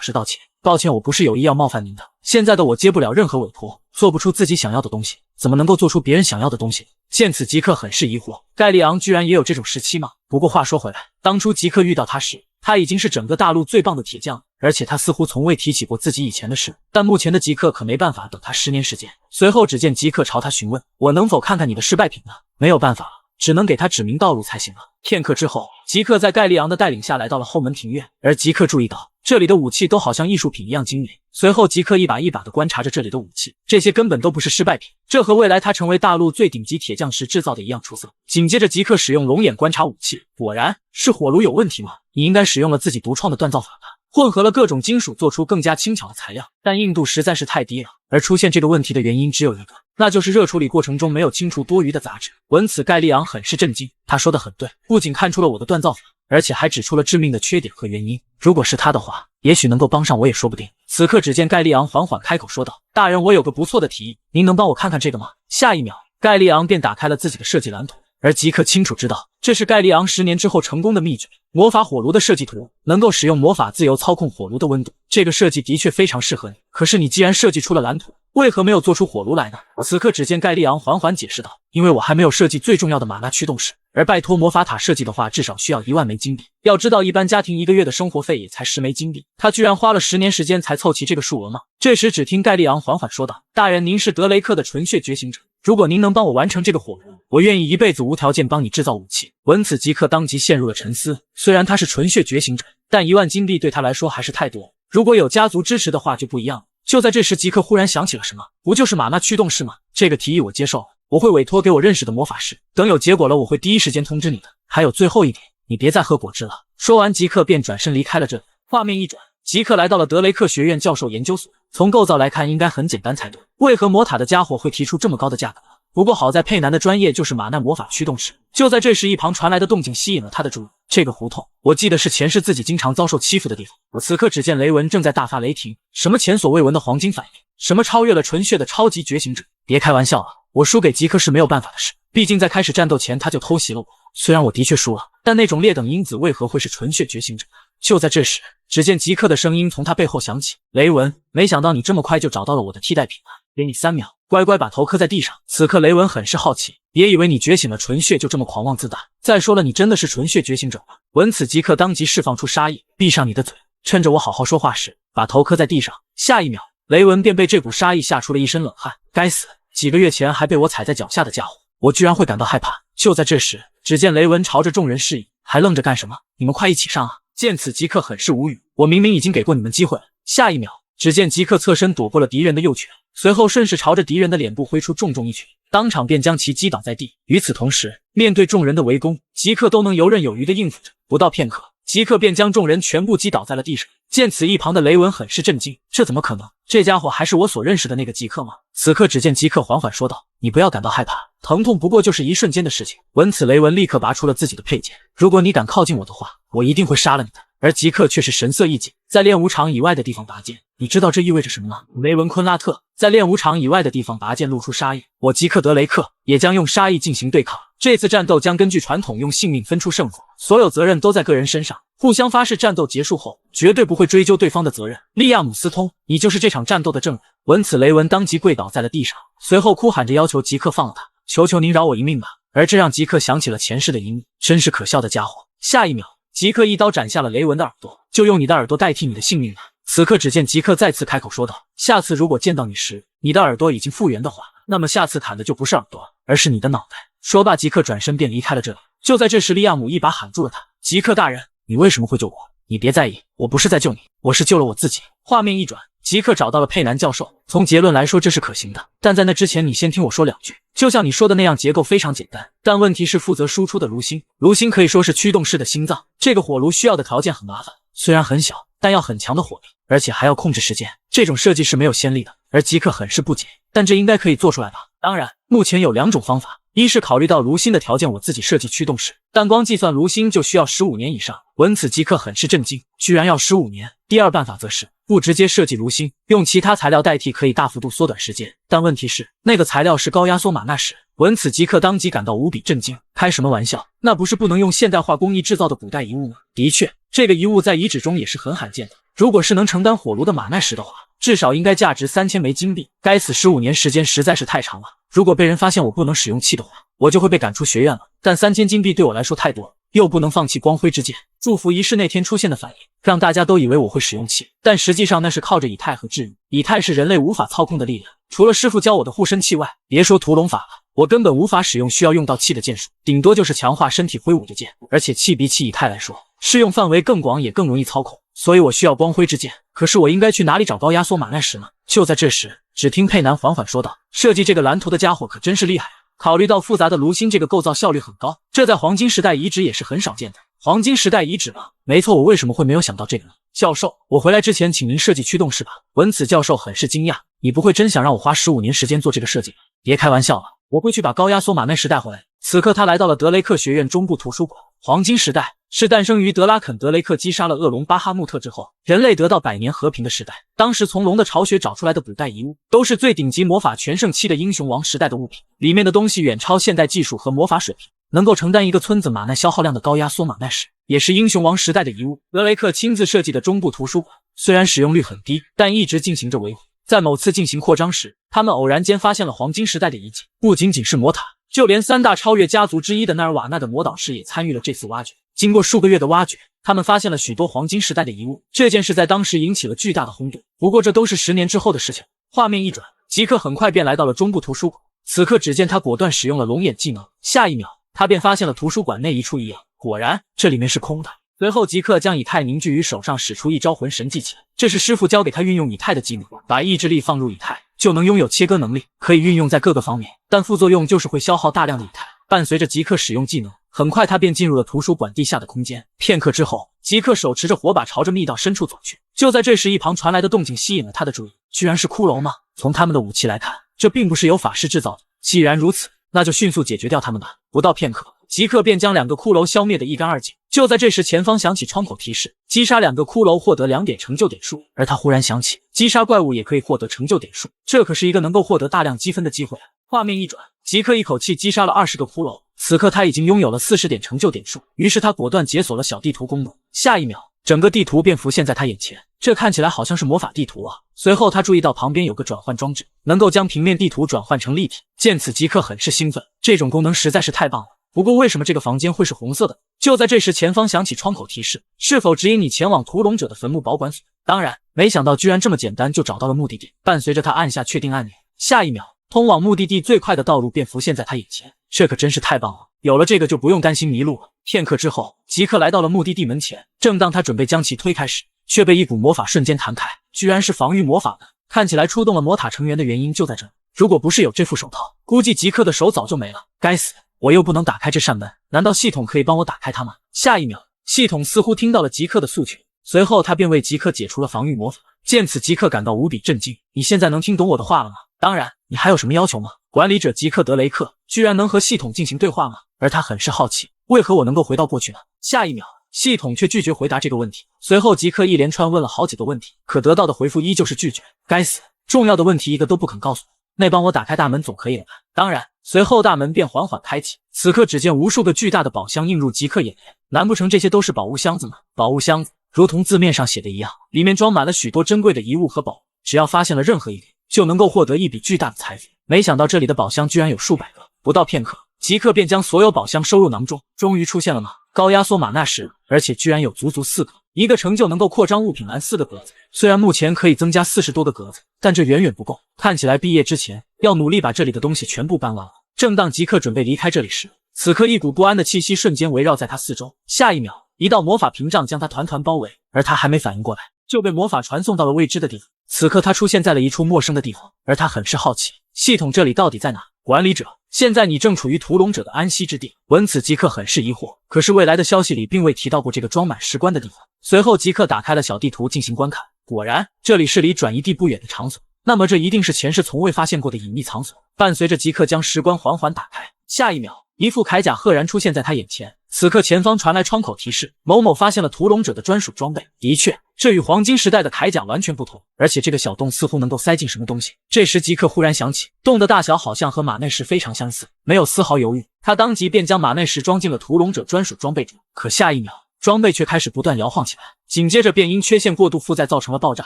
示道歉。抱歉，我不是有意要冒犯您的。现在的我接不了任何委托，做不出自己想要的东西，怎么能够做出别人想要的东西？见此，极客很是疑惑，盖利昂居然也有这种时期吗？不过话说回来，当初极客遇到他时，他已经是整个大陆最棒的铁匠，而且他似乎从未提起过自己以前的事。但目前的极客可没办法等他10年时间。随后只见极客朝他询问：“我能否看看你的失败品呢？”没有办法了，只能给他指明道路才行了。片刻之后，极客在盖利昂的带领下来到了后门庭院，而极客注意到这里的武器都好像艺术品一样精美。随后极客一把一把地观察着这里的武器，这些根本都不是失败品，这和未来他成为大陆最顶级铁匠时制造的一样出色。紧接着极客使用龙眼观察武器，果然是火炉有问题吗？你应该使用了自己独创的锻造法吧，混合了各种金属做出更加轻巧的材料，但硬度实在是太低了。而出现这个问题的原因只有一个，那就是热处理过程中没有清除多余的杂质。闻此，盖利昂很是震惊，他说的很对，不仅看出了我的锻造法，而且还指出了致命的缺点和原因。如果是他的话，也许能够帮上我也说不定。此刻只见盖利昂缓缓开口说道：“大人，我有个不错的提议，您能帮我看看这个吗？”下一秒，盖利昂便打开了自己的设计蓝图，而极客清楚知道，这是盖利昂10年之后成功的秘诀——魔法火炉的设计图，能够使用魔法自由操控火炉的温度。这个设计的确非常适合你，可是你既然设计出了蓝图，为何没有做出火炉来呢？此刻只见盖利昂缓缓解释道：“因为我还没有设计最重要的玛纳驱动室，而拜托魔法塔设计的话，至少需要1万枚金币。要知道，一般家庭1个月的生活费也才10枚金币，他居然花了10年时间才凑齐这个数额吗？”这时，只听盖利昂缓缓说道：“大人，您是德雷克的纯血觉醒者，如果您能帮我完成这个火炉，我愿意一辈子无条件帮你制造武器。”闻此，极客当即陷入了沉思。虽然他是纯血觉醒者，但1万金币对他来说还是太多。如果有家族支持的话就不一样了。就在这时，极客忽然想起了什么，不就是玛纳驱动室吗？这个提议我接受了，我会委托给我认识的魔法师，等有结果了，我会第一时间通知你的。还有最后一点，你别再喝果汁了。说完，极客便转身离开了这里。画面一转，极客来到了德雷克学院教授研究所。从构造来看，应该很简单才对，为何魔塔的家伙会提出这么高的价格？不过好在佩南的专业就是玛纳魔法驱动室。就在这时，一旁传来的动静吸引了他的注意。这个胡同，我记得是前世自己经常遭受欺负的地方。此刻只见雷文正在大发雷霆，什么前所未闻的黄金反应，什么超越了纯血的超级觉醒者，别开玩笑了，我输给极客是没有办法的事。毕竟在开始战斗前他就偷袭了我，虽然我的确输了，但那种劣等因子为何会是纯血觉醒者？就在这时，只见极客的声音从他背后响起：“雷文，没想到你这么快就找到了我的替代品了，给你3秒，乖乖把头磕在地上。”此刻雷文很是好奇，别以为你觉醒了纯血就这么狂妄自大，再说了，你真的是纯血觉醒者吗？闻此，极客当即释放出杀意：“闭上你的嘴，趁着我好好说话时，把头磕在地上。”下一秒，雷文便被这股杀意吓出了一身冷汗。该死，几个月前还被我踩在脚下的家伙，我居然会感到害怕。就在这时，只见雷文朝着众人示意：“还愣着干什么？你们快一起上啊！”见此，极客很是无语，我明明已经给过你们机会了。下一秒，只见极客侧身躲过了敌人的右拳，随后顺势朝着敌人的脸部挥出重重一拳，当场便将其击倒在地。与此同时，面对众人的围攻，极客都能游刃有余地应付着。不到片刻，极客便将众人全部击倒在了地上。见此，一旁的雷文很是震惊，这怎么可能？这家伙还是我所认识的那个极客吗？此刻只见极客缓缓说道：“你不要感到害怕，疼痛不过就是一瞬间的事情。”闻此，雷文立刻拔出了自己的佩剑：“如果你敢靠近我的话，我一定会杀了你的。”而极客却是神色一紧，在练武场以外的地方拔剑。你知道这意味着什么吗？雷文昆拉特在练武场以外的地方拔剑，露出杀意。我极客德雷克也将用杀意进行对抗。这次战斗将根据传统用性命分出胜负，所有责任都在个人身上。互相发誓战斗结束后绝对不会追究对方的责任。利亚姆斯通，你就是这场战斗的证人。闻此，雷文当即跪倒在了地上，随后哭喊着要求吉克放了他，求求您饶我一命吧。而这让吉克想起了前世的阴影，真是可笑的家伙。下一秒，吉克一刀斩下了雷文的耳朵，就用你的耳朵代替你的性命吧。此刻，只见吉克再次开口说道：“下次如果见到你时，你的耳朵已经复原的话，那么下次砍的就不是耳朵，而是你的脑袋。”说罢，吉克转身便离开了这里。就在这时，利亚姆一把喊住了他：“吉克大人，你为什么会救我？你别在意，我不是在救你，我是救了我自己。”画面一转，吉克找到了佩南教授。从结论来说，这是可行的，但在那之前，你先听我说两句。就像你说的那样，结构非常简单，但问题是负责输出的炉心。炉心可以说是驱动室的心脏，这个火炉需要的条件很麻烦，虽然很小，但要很强的火力，而且还要控制时间。这种设计是没有先例的，而吉克很是不解，但这应该可以做出来吧？当然，目前有两种方法。一是考虑到炉心的条件，我自己设计驱动室，但光计算炉心就需要15年以上。闻此，吉克很是震惊，居然要15年。第二办法则是不直接设计炉心，用其他材料代替，可以大幅度缩短时间。但问题是，那个材料是高压缩马纳石。闻此，吉克当即感到无比震惊。开什么玩笑？那不是不能用现代化工艺制造的古代遗物吗？的确，这个遗物在遗址中也是很罕见的。如果是能承担火炉的马奈石的话，至少应该价值3000枚金币。该死，15年时间实在是太长了。如果被人发现我不能使用气的话，我就会被赶出学院了。但3000金币对我来说太多了，又不能放弃光辉之剑。祝福仪式那天出现的反应，让大家都以为我会使用气，但实际上那是靠着以太和治愈。以太是人类无法操控的力量，除了师傅教我的护身气外，别说屠龙法了，我根本无法使用需要用到气的剑术，顶多就是强化身体挥舞着剑。而且气比起以太来说，适用范围更广，也更容易操控。所以我需要光辉之剑，可是我应该去哪里找高压缩马奈石呢？就在这时，只听佩南缓缓说道：“设计这个蓝图的家伙可真是厉害啊！考虑到复杂的炉心，这个构造效率很高，这在黄金时代遗址也是很少见的。”黄金时代遗址吗？没错，我为什么会没有想到这个呢？教授，我回来之前请您设计驱动室吧。闻此，教授很是惊讶：“你不会真想让我花15年时间做这个设计吧？别开玩笑了，我会去把高压缩马奈石带回来。”此刻，他来到了德雷克学院中部图书馆。黄金时代是诞生于德拉肯德雷克击杀了恶龙巴哈穆特之后，人类得到100年和平的时代。当时从龙的巢穴找出来的古代遗物，都是最顶级魔法全盛期的英雄王时代的物品，里面的东西远超现代技术和魔法水平，能够承担一个村子马奈消耗量的高压缩马奈石，也是英雄王时代的遗物。德雷克亲自设计的中部图书馆，虽然使用率很低，但一直进行着维护。在某次进行扩张时，他们偶然间发现了黄金时代的遗迹，不仅仅是魔塔，就连3大超越家族之一的纳尔瓦纳的魔导士也参与了这次挖掘。经过数个月的挖掘，他们发现了许多黄金时代的遗物。这件事在当时引起了巨大的轰动。不过这都是10年之后的事情。画面一转，吉克很快便来到了中部图书馆。此刻只见他果断使用了龙眼技能，下一秒他便发现了图书馆内一处异样，果然这里面是空的。随后吉克将以太凝聚于手上，使出一招魂神技起来，这是师傅教给他运用以太的技能，把意志力放入以太就能拥有切割能力，可以运用在各个方面，但副作用就是会消耗大量的以太。伴随着吉克使用技能，很快他便进入了图书馆地下的空间。片刻之后，吉克手持着火把朝着密道深处走去。就在这时，一旁传来的动静吸引了他的注意，居然是骷髅吗？从他们的武器来看，这并不是由法师制造的。既然如此，那就迅速解决掉他们吧。不到片刻，吉克便将2个骷髅消灭得一干二净。就在这时，前方响起窗口提示，击杀2个骷髅获得2点成就点数。而他忽然想起，击杀怪物也可以获得成就点数，这可是一个能够获得大量积分的机会。画面一转，吉克一口气击杀了20个骷髅，此刻他已经拥有了40点成就点数，于是他果断解锁了小地图功能。下一秒，整个地图便浮现在他眼前，这看起来好像是魔法地图啊。随后他注意到旁边有个转换装置，能够将平面地图转换成立体。见此，吉克很是兴奋，这种功能实在是太棒了。不过为什么这个房间会是红色的？就在这时，前方响起窗口提示，是否指引你前往屠龙者的坟墓保管所？当然，没想到居然这么简单就找到了目的地。伴随着他按下确定按钮，下一秒，通往目的地最快的道路便浮现在他眼前。这可真是太棒了，有了这个就不用担心迷路了。片刻之后，吉克来到了目的地门前，正当他准备将其推开时，却被一股魔法瞬间弹开，居然是防御魔法门。看起来出动了魔塔成员的原因就在这里，如果不是有这副手套，估计吉克的手早就没了。该死，我又不能打开这扇门，难道系统可以帮我打开它吗？下一秒，系统似乎听到了吉克的诉求，随后他便为吉克解除了防御魔法。见此，吉克感到无比震惊，你现在能听懂我的话了吗？当然，你还有什么要求吗？管理者吉克德雷克居然能和系统进行对话吗？而他很是好奇，为何我能够回到过去呢？下一秒，系统却拒绝回答这个问题。随后吉克一连串问了好几个问题，可得到的回复依旧是拒绝。该死，重要的问题一个都不肯告诉我，那帮我打开大门总可以了吧？当然，随后大门便缓缓开启。此刻只见无数个巨大的宝箱映入极客眼帘，难不成这些都是宝物箱子吗？宝物箱子如同字面上写的一样，里面装满了许多珍贵的遗物和宝物，只要发现了任何一点，就能够获得一笔巨大的财富。没想到这里的宝箱居然有数百个，不到片刻，极客便将所有宝箱收入囊中。终于出现了吗？高压缩玛纳石，而且居然有足足4个。一个成就能够扩张物品栏4个格子，虽然目前可以增加40多个格子，但这远远不够。看起来毕业之前要努力把这里的东西全部搬完了。正当极客准备离开这里时，此刻一股不安的气息瞬间围绕在他四周。下一秒，一道魔法屏障将他团团包围，而他还没反应过来，就被魔法传送到了未知的地方。此刻他出现在了一处陌生的地方，而他很是好奇，系统这里到底在哪？管理者，现在你正处于屠龙者的安息之地。闻此，极客很是疑惑，可是未来的消息里并未提到过这个装满石棺的地方。随后，极客打开了小地图进行观看，果然，这里是离转移地不远的场所。那么这一定是前世从未发现过的隐秘场所。伴随着极客将石棺缓缓打开，下一秒，一副铠甲赫然出现在他眼前。此刻前方传来窗口提示，某某发现了屠龙者的专属装备。的确，这与黄金时代的铠甲完全不同，而且这个小洞似乎能够塞进什么东西。这时极客忽然想起，洞的大小好像和马内石非常相似，没有丝毫犹豫，他当即便将马内石装进了屠龙者专属装备中。可下一秒，装备却开始不断摇晃起来，紧接着便因缺陷过度负载造成了爆炸，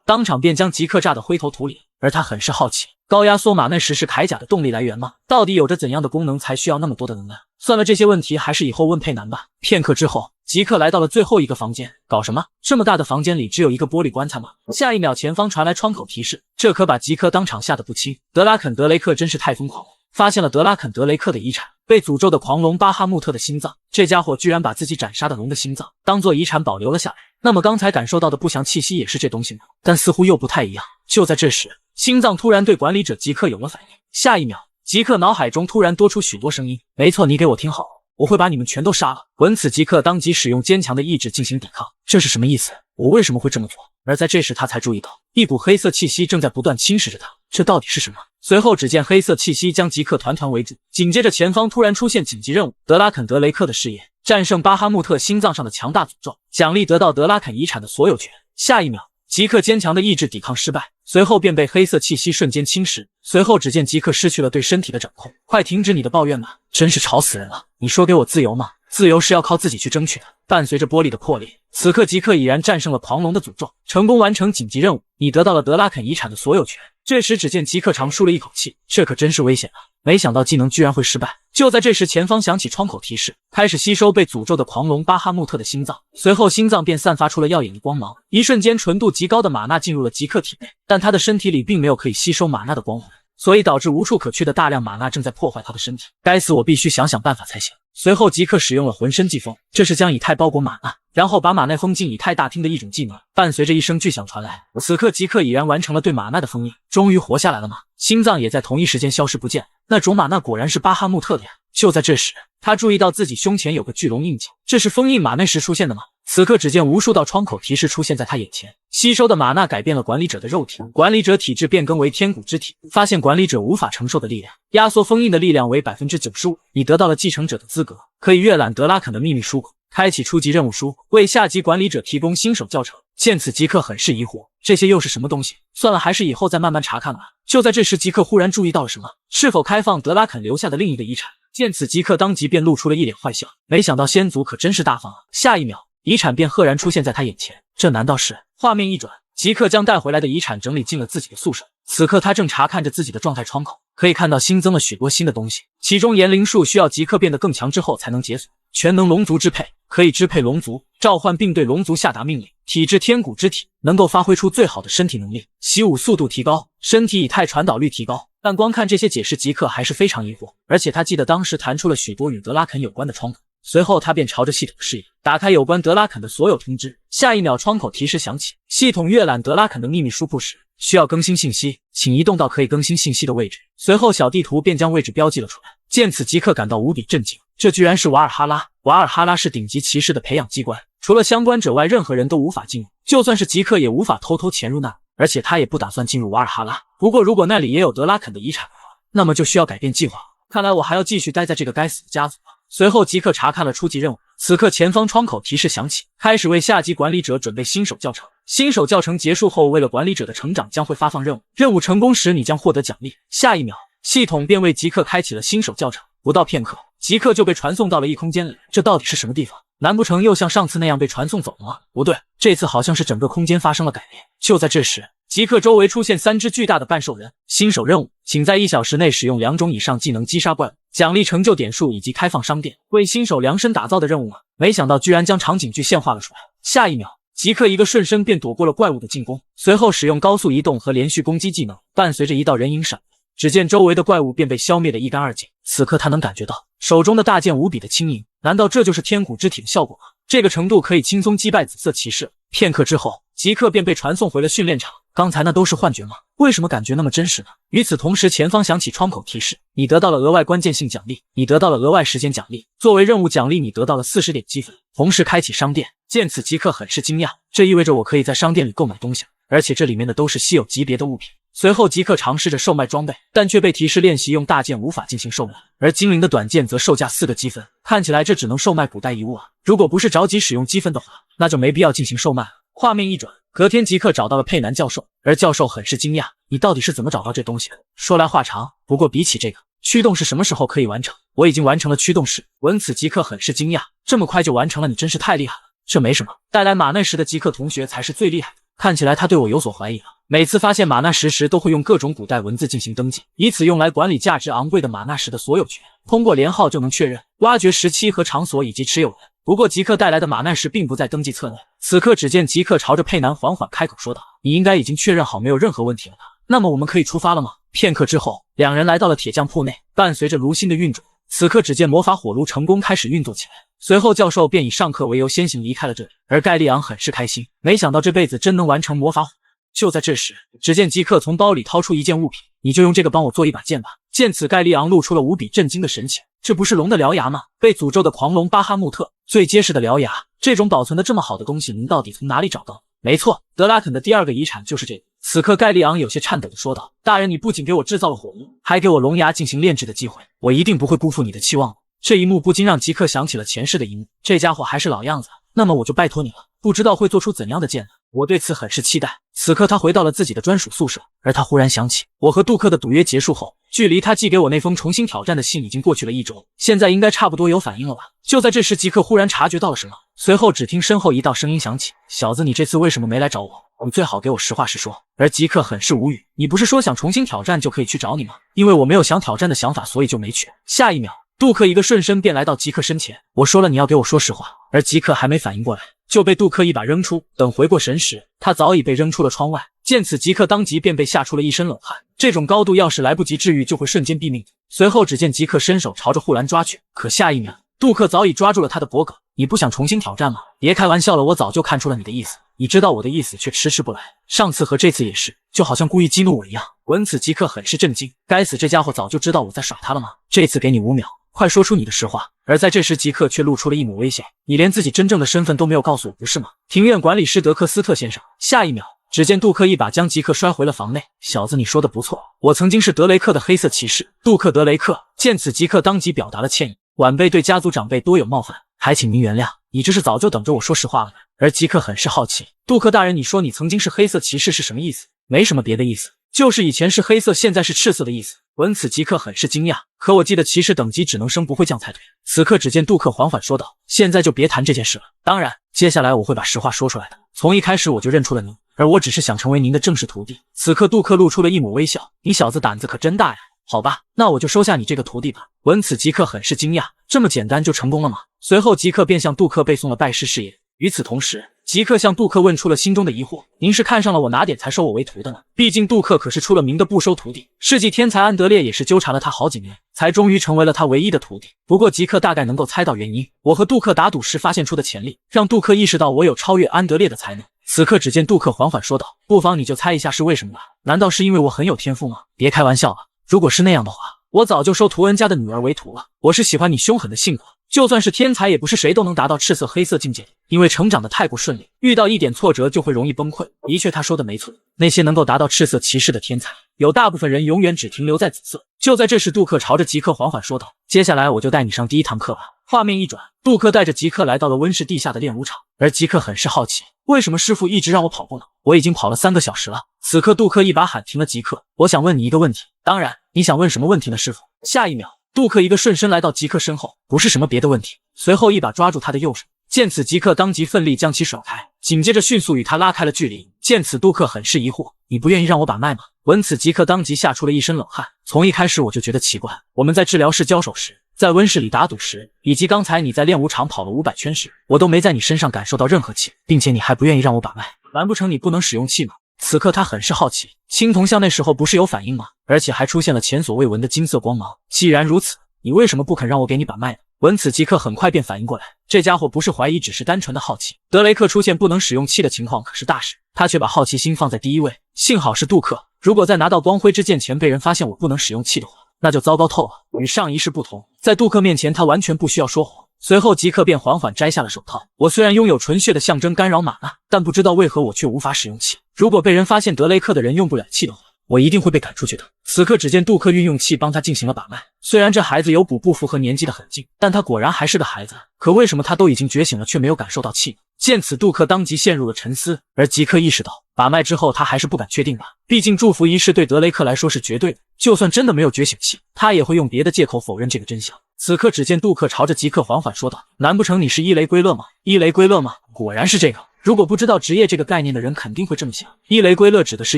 当场便将极客炸得灰头土脸。而他很是好奇，高压缩马内石是铠甲的动力来源吗？到底有着怎样的功能才需要那么多的能量？算了，这些问题还是以后问佩南吧。片刻之后，极客来到了最后一个房间。搞什么？这么大的房间里只有一个玻璃棺材吗？下一秒，前方传来窗口提示，这可把极客当场吓得不轻。德拉肯德雷克真是太疯狂了，发现了德拉肯德雷克的遗产，被诅咒的狂龙巴哈穆特的心脏。这家伙居然把自己斩杀的龙的心脏当做遗产保留了下来。那么刚才感受到的不祥气息也是这东西吗？但似乎又不太一样。就在这时，心脏突然对管理者极客有了反应。下一秒，极客脑海中突然多出许多声音。没错，你给我听好，我会把你们全都杀了。闻此，极客当即使用坚强的意志进行抵抗。这是什么意思？我为什么会这么做？而在这时，他才注意到一股黑色气息正在不断侵蚀着他。这到底是什么？随后，只见黑色气息将极客团团围住。紧接着，前方突然出现紧急任务：德拉肯德雷克的誓言，战胜巴哈穆特心脏上的强大诅咒，奖励得到德拉肯遗产的所有权。下一秒，极客坚强的意志抵抗失败，随后便被黑色气息瞬间侵蚀。随后只见极客失去了对身体的掌控。快停止你的抱怨吧，真是吵死人了！你说给我自由吗？自由是要靠自己去争取的。伴随着玻璃的破裂，此刻极客已然战胜了狂龙的诅咒，成功完成紧急任务，你得到了德拉肯遗产的所有权。这时只见极客长舒了一口气，这可真是危险啊！没想到技能居然会失败。就在这时，前方响起窗口提示，开始吸收被诅咒的狂龙巴哈穆特的心脏。随后心脏便散发出了耀眼的光芒，一瞬间纯度极高的玛纳进入了极客体内，但他的身体里并没有可以吸收玛纳的光环，所以导致无处可去的大量玛纳正在破坏他的身体。该死，我必须想想办法才行。随后极客使用了浑身疾风，这是将以太包裹玛纳，然后把玛纳封进以太大厅的一种技能。伴随着一声巨响传来，此刻极客已然完成了对玛纳的封印。终于活下来了吗？心脏也在同一时间消失不见，那种玛纳果然是巴哈穆特的呀。就在这时，他注意到自己胸前有个巨龙印记，这是封印玛内时出现的吗？此刻只见无数道窗口提示出现在他眼前，吸收的玛纳改变了管理者的肉体，管理者体质变更为天古之体，发现管理者无法承受的力量，压缩封印的力量为 95%， 你得到了继承者的资格，可以阅览德拉肯的秘密书，开启初级任务书，为下级管理者提供新手教程。见此，极客很是疑惑，这些又是什么东西？算了，还是以后再慢慢查看吧。就在这时，极客忽然注意到了什么，是否开放德拉肯留下的另一个遗产？见此，极客当即便露出了一脸坏笑，没想到先祖可真是大方啊！下一秒，遗产便赫然出现在他眼前，这难道是？画面一转，极客将带回来的遗产整理进了自己的宿舍。此刻他正查看着自己的状态窗口，可以看到新增了许多新的东西，其中炎灵术需要极客变得更强之后才能解锁。全能龙族支配，可以支配龙族，召唤并对龙族下达命令。体质天古之体，能够发挥出最好的身体能力。习武速度提高，身体以太传导率提高。但光看这些解释，极客还是非常疑惑，而且他记得当时弹出了许多与德拉肯有关的窗口。随后他便朝着系统示意，打开有关德拉肯的所有通知。下一秒，窗口提示响起，系统阅览德拉肯的秘密书库时，需要更新信息，请移动到可以更新信息的位置。随后小地图便将位置标记了出来。见此，极客感到无比震惊，这居然是瓦尔哈拉。瓦尔哈拉是顶级骑士的培养机关，除了相关者外，任何人都无法进入，就算是极客也无法偷偷潜入那，而且他也不打算进入瓦尔哈拉。不过如果那里也有德拉肯的遗产的话，那么就需要改变计划了。看来我还要继续待在这个该死的家族了。随后极客查看了初级任务，此刻前方窗口提示响起，开始为下级管理者准备新手教程。新手教程结束后，为了管理者的成长将会发放任务，任务成功时你将获得奖励。下一秒，系统便为极客开启了新手教程。不到片刻，极客就被传送到了异空间里。这到底是什么地方？难不成又像上次那样被传送走了吗？不对，这次好像是整个空间发生了改变。就在这时，极客周围出现3只巨大的半兽人。新手任务，请在1小时内使用2种以上技能击杀怪物，奖励成就点数以及开放商店。为新手量身打造的任务吗？没想到居然将场景具现化了出来。下一秒，极客一个瞬身便躲过了怪物的进攻，随后使用高速移动和连续攻击技能，伴随着一道人影闪过，只见周围的怪物便被消灭得一干二净。此刻他能感觉到手中的大剑无比的轻盈，难道这就是天古之体的效果吗？这个程度可以轻松击败紫色骑士。片刻之后，极客便被传送回了训练场。刚才那都是幻觉吗？为什么感觉那么真实呢？与此同时，前方响起窗口提示，你得到了额外关键性奖励，你得到了额外时间奖励。作为任务奖励，你得到了40点积分。同时开启商店。见此，极客很是惊讶，这意味着我可以在商店里购买东西，而且这里面的都是稀有级别的物品。随后极客尝试着售卖装备，但却被提示练习用大剑无法进行售卖，而精灵的短剑则售价4个积分。看起来这只能售卖古代遗物啊！如果不是着急使用积分的话，那就没必要进行售卖了。画面一转，隔天极客找到了佩南教授，而教授很是惊讶，你到底是怎么找到这东西的？说来话长，不过比起这个，驱动是什么时候可以完成？我已经完成了驱动式。闻此，极客很是惊讶，这么快就完成了，你真是太厉害了。这没什么，带来马奈什的极客同学才是最厉害的。看起来他对我有所怀疑了。每次发现马纳什时，都会用各种古代文字进行登记，以此用来管理价值昂贵的马纳什的所有权。通过连号就能确认、挖掘时期和场所以及持有人。不过极客带来的马奈什并不在登记册内。此刻，只见极客朝着佩南缓缓开口说道：“你应该已经确认好没有任何问题了吧？那么我们可以出发了吗？”片刻之后，两人来到了铁匠铺内，伴随着炉心的运转。此刻，只见魔法火炉成功开始运作起来。随后，教授便以上课为由先行离开了这里，而盖利昂很是开心，没想到这辈子真能完成魔法火。就在这时，只见极客从包里掏出一件物品，你就用这个帮我做一把剑吧。见此，盖利昂露出了无比震惊的神情，这不是龙的獠牙吗？被诅咒的狂龙巴哈穆特，最结实的獠牙，这种保存的这么好的东西，您到底从哪里找到？没错，德拉肯的第2个遗产就是这个。此刻，盖利昂有些颤抖地说道：“大人，你不仅给我制造了火炉，还给我龙牙进行炼制的机会，我一定不会辜负你的期望。”这一幕不禁让极客想起了前世的一幕，这家伙还是老样子，那么我就拜托你了，不知道会做出怎样的剑呢？我对此很是期待。此刻他回到了自己的专属宿舍，而他忽然想起，我和杜克的赌约结束后，距离他寄给我那封重新挑战的信已经过去了1周，现在应该差不多有反应了吧？就在这时，极客忽然察觉到了什么，随后只听身后一道声音响起：“小子，你这次为什么没来找我？你最好给我实话实说。”而极客很是无语，你不是说想重新挑战就可以去找你吗？因为我没有想挑战的想法，所以就没去。下一秒，杜克一个瞬身便来到极客身前，我说了你要给我说实话。而极客还没反应过来，就被杜克一把扔出，等回过神时，他早已被扔出了窗外。见此，极客当即便被吓出了一身冷汗，这种高度要是来不及治愈，就会瞬间毙命。随后只见极客伸手朝着护栏抓去，可下一秒，杜克早已抓住了他的脖颈。你不想重新挑战吗？别开玩笑了，我早就看出了你的意思，你知道我的意思却迟迟不来，上次和这次也是，就好像故意激怒我一样。闻此，极客很是震惊，该死，这家伙早就知道我在耍他了吗？这次给你5秒，快说出你的实话。而在这时，极客却露出了一抹微笑，你连自己真正的身份都没有告诉我，不是吗？庭院管理师德克斯特先生。下一秒，只见杜克一把将极客摔回了房内。小子，你说的不错，我曾经是德雷克的黑色骑士，杜克·德雷克。见此，极客当即表达了歉意，晚辈对家族长辈多有冒犯，还请您原谅。你这是早就等着我说实话了呢。而极客很是好奇，杜克大人，你说你曾经是黑色骑士是什么意思？没什么别的意思，就是以前是黑色，现在是赤色的意思。闻此，极客很是惊讶，可我记得骑士等级只能升不会降才对。此刻只见杜克缓缓说道：“现在就别谈这件事了，当然，接下来我会把实话说出来的。从一开始我就认出了您，而我只是想成为您的正式徒弟。”此刻杜克露出了一抹微笑：“你小子胆子可真大呀！好吧，那我就收下你这个徒弟吧。”闻此，极客很是惊讶，这么简单就成功了吗？随后极客便向杜克背诵了拜师誓言。与此同时，极客向杜克问出了心中的疑惑：您是看上了我哪点才收我为徒的呢？毕竟杜克可是出了名的不收徒弟，世纪天才安德烈也是纠缠了他好几年，才终于成为了他唯一的徒弟。不过极客大概能够猜到原因，我和杜克打赌时发现出的潜力，让杜克意识到我有超越安德烈的才能。此刻只见杜克缓缓说道：“不妨你就猜一下是为什么吧？难道是因为我很有天赋吗？别开玩笑了，如果是那样的话，我早就收图恩家的女儿为徒了。我是喜欢你凶狠的性格，就算是天才，也不是谁都能达到赤色黑色境界，因为成长的太过顺利，遇到一点挫折就会容易崩溃。的确，他说的没错，那些能够达到赤色骑士的天才，有大部分人永远只停留在紫色。”就在这时，杜克朝着极客缓缓说道：“接下来我就带你上第1堂课吧。”画面一转，杜克带着极客来到了温室地下的炼炉场，而极客很是好奇，为什么师傅一直让我跑步呢？我已经跑了3个小时了。此刻杜克一把喊停了吉克，我想问你一个问题。当然，你想问什么问题呢，师傅？下一秒，杜克一个瞬身来到吉克身后，不是什么别的问题，随后一把抓住他的右手。见此，吉克当即奋力将其甩开，紧接着迅速与他拉开了距离。见此，杜克很是疑惑：“你不愿意让我把脉吗？”闻此，吉克当即吓出了一身冷汗。从一开始我就觉得奇怪，我们在治疗室交手时，在温室里打赌时，以及刚才你在练武场跑了500圈时，我都没在你身上感受到任何气，并且你还不愿意让我把脉，难不成你不能使用气吗？此刻他很是好奇，青铜像那时候不是有反应吗？而且还出现了前所未闻的金色光芒。既然如此，你为什么不肯让我给你把脉呢？闻此，吉克很快便反应过来，这家伙不是怀疑，只是单纯的好奇。德雷克出现不能使用气的情况可是大事，他却把好奇心放在第一位。幸好是杜克，如果在拿到光辉之剑前被人发现我不能使用气的话，那就糟糕透了。与上一世不同，在杜克面前他完全不需要说谎。随后吉克便缓缓摘下了手套。我虽然拥有纯血的象征干扰玛纳，但不知道为何我却无法使用气。如果被人发现德雷克的人用不了气的话，我一定会被赶出去的。此刻只见杜克运用气帮他进行了把脉，虽然这孩子有补不符合年纪的狠劲，但他果然还是个孩子。可为什么他都已经觉醒了却没有感受到气呢？见此，杜克当即陷入了沉思，而吉克意识到把脉之后他还是不敢确定吧，毕竟祝福仪式对德雷克来说是绝对的，就算真的没有觉醒气，他也会用别的借口否认这个真相。此刻只见杜克朝着吉克缓缓说道：“难不成你是伊雷归勒吗？伊雷归勒吗？果然是这个。如果不知道职业这个概念的人肯定会这么想。伊雷归勒指的是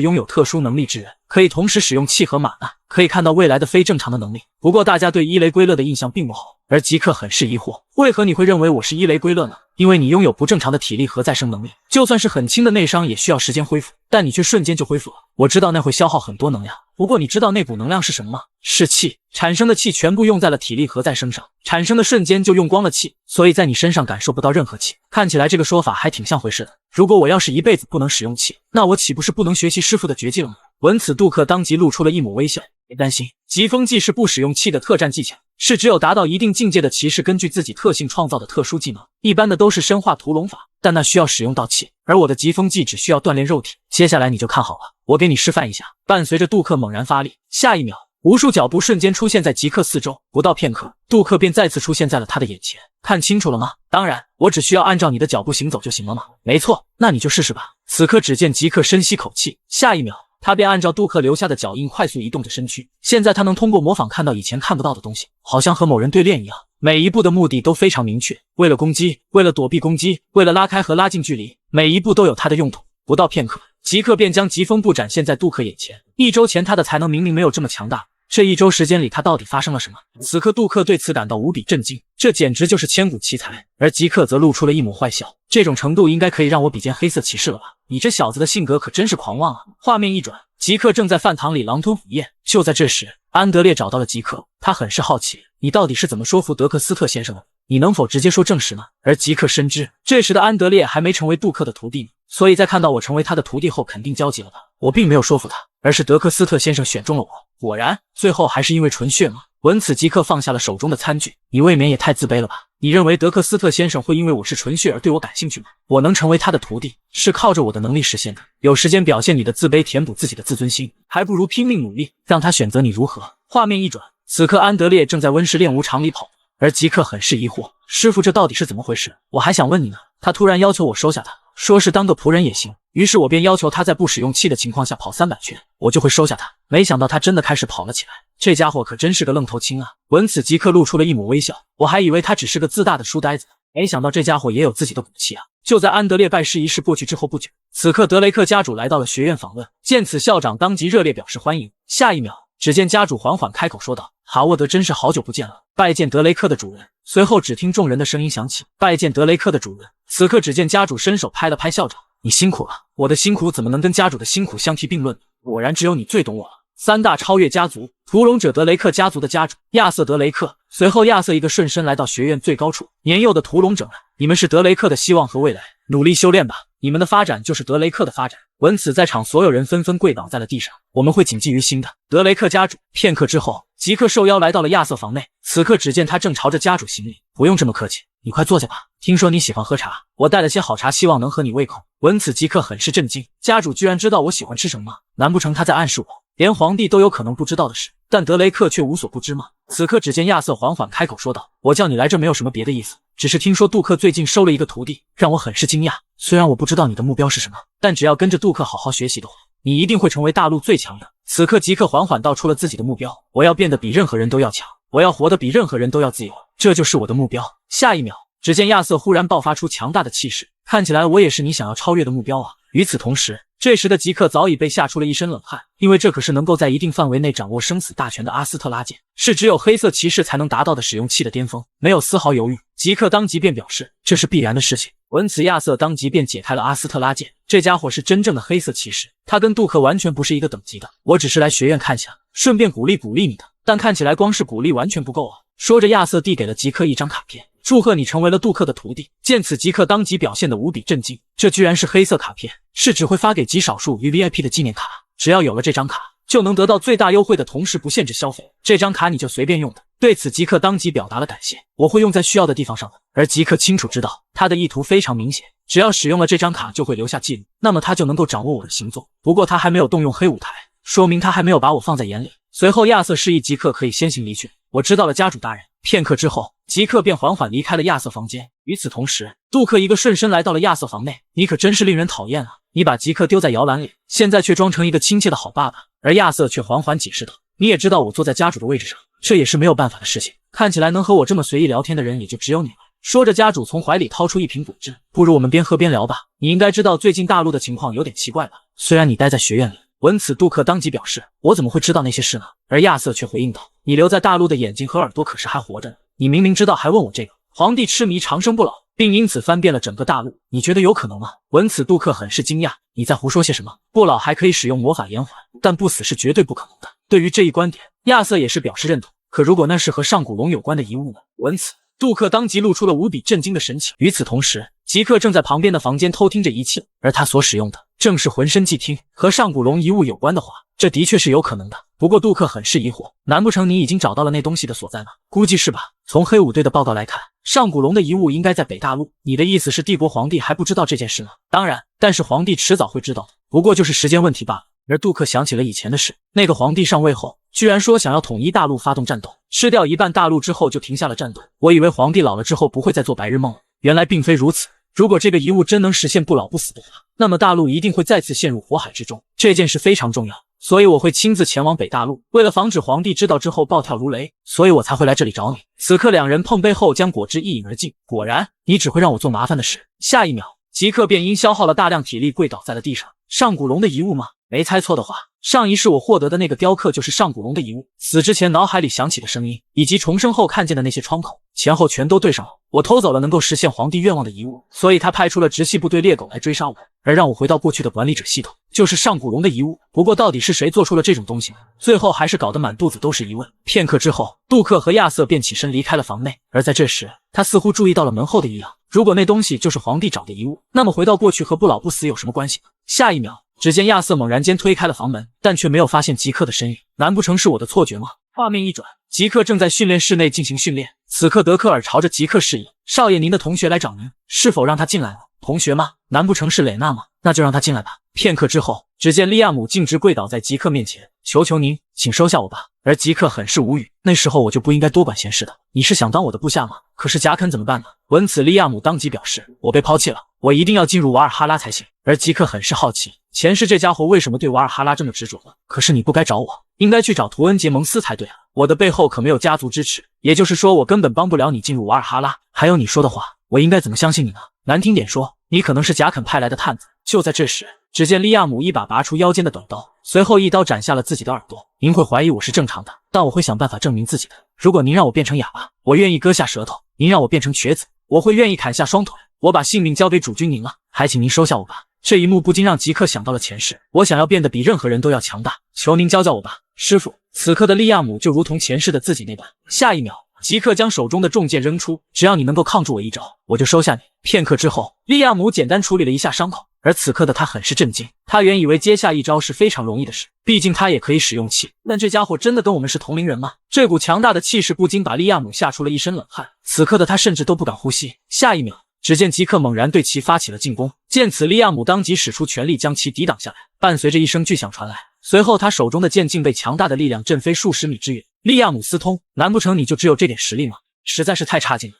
拥有特殊能力之人，可以同时使用气和玛纳，可以看到未来的非正常的能力。不过大家对伊雷归勒的印象并不好，而吉克很是疑惑，为何你会认为我是伊雷归勒呢？因为你拥有不正常的体力和再生能力，就算是很轻的内伤也需要时间恢复，但你却瞬间就恢复了。我知道那会消耗很多能量，不过你知道那股能量是什么吗？是气。产生的气全部用在了体力和再生上，产生的瞬间就用光了气，所以在你身上感受不到任何气。看起来这个说法还挺像回事的。如果我要是一辈子不能使用气，那我岂不是不能学习师傅的绝技了吗？闻此，杜克当即露出了一抹微笑。别担心，疾风技是不使用气的特战技巧，是只有达到一定境界的骑士根据自己特性创造的特殊技能。一般的都是深化屠龙法，但那需要使用到气，而我的疾风技只需要锻炼肉体。接下来你就看好了，我给你示范一下。伴随着杜克猛然发力，下一秒，无数脚步瞬间出现在吉克四周，不到片刻，杜克便再次出现在了他的眼前。看清楚了吗？当然，我只需要按照你的脚步行走就行了吗？没错，那你就试试吧。此刻只见吉克深吸口气，下一秒，他便按照杜克留下的脚印快速移动着身躯。现在他能通过模仿看到以前看不到的东西，好像和某人对练一样。每一步的目的都非常明确，为了攻击，为了躲避攻击，为了拉开和拉近距离，每一步都有它的用途。不到片刻，吉克便将疾风步展现在杜克眼前。1周前他的才能明明没有这么强大，这1周时间里他到底发生了什么？此刻杜克对此感到无比震惊，这简直就是千古奇才。而吉克则露出了一抹坏笑，这种程度应该可以让我比肩黑色骑士了吧？你这小子的性格可真是狂妄啊！画面一转，吉克正在饭堂里狼吞虎咽。就在这时，安德烈找到了吉克，他很是好奇，你到底是怎么说服德克斯特先生的？你能否直接说证实呢？而吉克深知，这时的安德烈还没成为杜克的徒弟呢，所以在看到我成为他的徒弟后，肯定焦急了吧？我并没有说服他，而是德克斯特先生选中了我。果然，最后还是因为纯血吗？闻此，吉克放下了手中的餐具，你未免也太自卑了吧？你认为德克斯特先生会因为我是纯血而对我感兴趣吗？我能成为他的徒弟，是靠着我的能力实现的。有时间表现你的自卑，填补自己的自尊心，还不如拼命努力，让他选择你如何？画面一转，此刻安德烈正在温室练武场里跑，而吉克很是疑惑，师傅这到底是怎么回事？我还想问你呢。他突然要求我收下他，说是当个仆人也行。于是我便要求他在不使用气的情况下跑300圈，我就会收下他。没想到他真的开始跑了起来，这家伙可真是个愣头青啊！闻此，吉克露出了一抹微笑，我还以为他只是个自大的书呆子，没想到这家伙也有自己的骨气啊！就在安德烈拜师仪式过去之后不久，此刻德雷克家主来到了学院访问，见此校长当即热烈表示欢迎。下一秒，只见家主缓缓开口说道：“哈沃德，真是好久不见了，拜见德雷克的主人。”随后只听众人的声音响起：“拜见德雷克的主人。”此刻只见家主伸手拍了拍校长：“你辛苦了。”我的辛苦怎么能跟家主的辛苦相提并论？果然只有你最懂我了。3大超越家族，屠龙者德雷克家族的家主亚瑟德雷克。随后亚瑟一个瞬身来到学院最高处，年幼的屠龙者们，你们是德雷克的希望和未来，努力修炼吧，你们的发展就是德雷克的发展。闻此，在场所有人纷纷跪倒在了地上，我们会谨记于心的。德雷克家主。片刻之后，吉克受邀来到了亚瑟房内，此刻只见他正朝着家主行礼：“不用这么客气，你快坐下吧。听说你喜欢喝茶，我带了些好茶，希望能合你胃口。”闻此，吉克很是震惊，家主居然知道我喜欢吃什么吗？难不成他在暗示我，连皇帝都有可能不知道的事，但德雷克却无所不知吗？此刻只见亚瑟缓缓开口说道：“我叫你来这没有什么别的意思，只是听说杜克最近收了一个徒弟，让我很是惊讶。虽然我不知道你的目标是什么，但只要跟着杜克好好学习的话，你一定会成为大陆最强的。此刻吉克缓缓道出了自己的目标，我要变得比任何人都要强，我要活得比任何人都要自由，这就是我的目标。下一秒，只见亚瑟忽然爆发出强大的气势，看起来我也是你想要超越的目标啊。与此同时，这时的吉克早已被吓出了一身冷汗，因为这可是能够在一定范围内掌握生死大权的阿斯特拉剑，是只有黑色骑士才能达到的使用器的巅峰。没有丝毫犹豫，吉克当即便表示这是必然的事情。闻此，亚瑟当即便解开了阿斯特拉剑。这家伙是真正的黑色骑士，他跟杜克完全不是一个等级的。我只是来学院看下，顺便鼓励鼓励你的，但看起来光是鼓励完全不够啊。说着，亚瑟递给了吉克一张卡片，祝贺你成为了杜克的徒弟。见此，吉克当即表现得无比震惊，这居然是黑色卡片，是只会发给极少数与 VIP 的纪念卡，只要有了这张卡，就能得到最大优惠的同时不限制消费，这张卡你就随便用的。对此，吉克当即表达了感谢，我会用在需要的地方上的。而吉克清楚知道，他的意图非常明显，只要使用了这张卡就会留下记录，那么他就能够掌握我的行踪。不过他还没有动用黑舞台，说明他还没有把我放在眼里。随后亚瑟示意吉克可以先行离去，我知道了，家主大人。片刻之后，吉克便缓缓离开了亚瑟房间。与此同时，杜克一个瞬身来到了亚瑟房内。你可真是令人讨厌啊！你把吉克丢在摇篮里，现在却装成一个亲切的好爸爸。而亚瑟却缓缓解释道：你也知道我坐在家主的位置上，这也是没有办法的事情。看起来能和我这么随意聊天的人也就只有你了。说着，家主从怀里掏出一瓶果汁，不如我们边喝边聊吧。你应该知道最近大陆的情况有点奇怪吧？虽然你待在学院里。闻此，杜克当即表示：我怎么会知道那些事呢？而亚瑟却回应道：你留在大陆的眼睛和耳朵可是还活着呢，你明明知道还问我这个。皇帝痴迷长生不老，并因此翻遍了整个大陆，你觉得有可能吗？闻此，杜克很是惊讶：你在胡说些什么？不老还可以使用魔法延缓，但不死是绝对不可能的。对于这一观点，亚瑟也是表示认同。可如果那是和上古龙有关的遗物呢？闻此，杜克当即露出了无比震惊的神情。与此同时，吉克正在旁边的房间偷听着一切，而他所使用的正是浑身寂听。和上古龙遗物有关的话，这的确是有可能的。不过杜克很是疑惑，难不成你已经找到了那东西的所在吗？估计是吧。从黑武队的报告来看，上古龙的遗物应该在北大陆。你的意思是帝国皇帝还不知道这件事呢？当然，但是皇帝迟早会知道的，不过就是时间问题罢了。而杜克想起了以前的事，那个皇帝上位后，居然说想要统一大陆发动战斗，吃掉一半大陆之后就停下了战斗。我以为皇帝老了之后不会再做白日梦了，原来并非如此。如果这个遗物真能实现不老不死的话，那么大陆一定会再次陷入火海之中。这件事非常重要，所以我会亲自前往北大陆。为了防止皇帝知道之后暴跳如雷，所以我才会来这里找你。此刻两人碰杯后将果汁一饮而尽。果然，你只会让我做麻烦的事。下一秒，吉克便因消耗了大量体力跪倒在了地上。上古龙的遗物吗？没猜错的话，上一世我获得的那个雕刻就是上古龙的遗物。死之前脑海里响起的声音，以及重生后看见的那些窗口，前后全都对上了。我偷走了能够实现皇帝愿望的遗物，所以他派出了直系部队猎狗来追杀我，而让我回到过去的管理者系统，就是上古龙的遗物。不过到底是谁做出了这种东西呢？最后还是搞得满肚子都是疑问。片刻之后，杜克和亚瑟便起身离开了房内，而在这时，他似乎注意到了门后的异样。如果那东西就是皇帝找的遗物，那么回到过去和不老不死有什么关系呢？下一秒，只见亚瑟猛然间推开了房门，但却没有发现吉克的身影。难不成是我的错觉吗？画面一转，吉克正在训练室内进行训练。此刻德克尔朝着吉克示意：少爷，您的同学来找您，是否让他进来了？同学吗？难不成是蕾娜吗？那就让他进来吧。片刻之后，只见利亚姆径直跪倒在吉克面前：求求您，请收下我吧。而吉克很是无语，那时候我就不应该多管闲事的。你是想当我的部下吗？可是贾肯怎么办呢？闻此，利亚姆当即表示：我被抛弃了，我一定要进入瓦尔哈拉才行。而吉克很是好奇，前世这家伙为什么对瓦尔哈拉这么执着呢？可是你不该找我，应该去找图恩杰蒙斯才对啊！我的背后可没有家族支持，也就是说我根本帮不了你进入瓦尔哈拉。还有你说的话，我应该怎么相信你呢？难听点说，你可能是贾肯派来的探子。就在这时，只见利亚姆一把拔出腰间的短刀，随后一刀斩下了自己的耳朵。您会怀疑我是正常的，但我会想办法证明自己的。如果您让我变成哑巴，我愿意割下舌头；您让我变成瘸子，我会愿意砍下双腿。我把性命交给主君您了，还请您收下我吧。这一幕不禁让吉克想到了前世，我想要变得比任何人都要强大，求您教教我吧，师傅。此刻的利亚姆就如同前世的自己那般。下一秒，吉克将手中的重剑扔出，只要你能够抗住我一招，我就收下你。片刻之后，利亚姆简单处理了一下伤口，而此刻的他很是震惊，他原以为接下一招是非常容易的事，毕竟他也可以使用气，但这家伙真的跟我们是同龄人吗？这股强大的气势不禁把利亚姆吓出了一身冷汗，此刻的他甚至都不敢呼吸。下一秒，只见吉克猛然对其发起了进攻，见此，利亚姆当即使出全力将其抵挡下来，伴随着一声巨响传来，随后他手中的剑竟被强大的力量震飞数十米之远。利亚姆斯通，难不成你就只有这点实力吗？实在是太差劲了。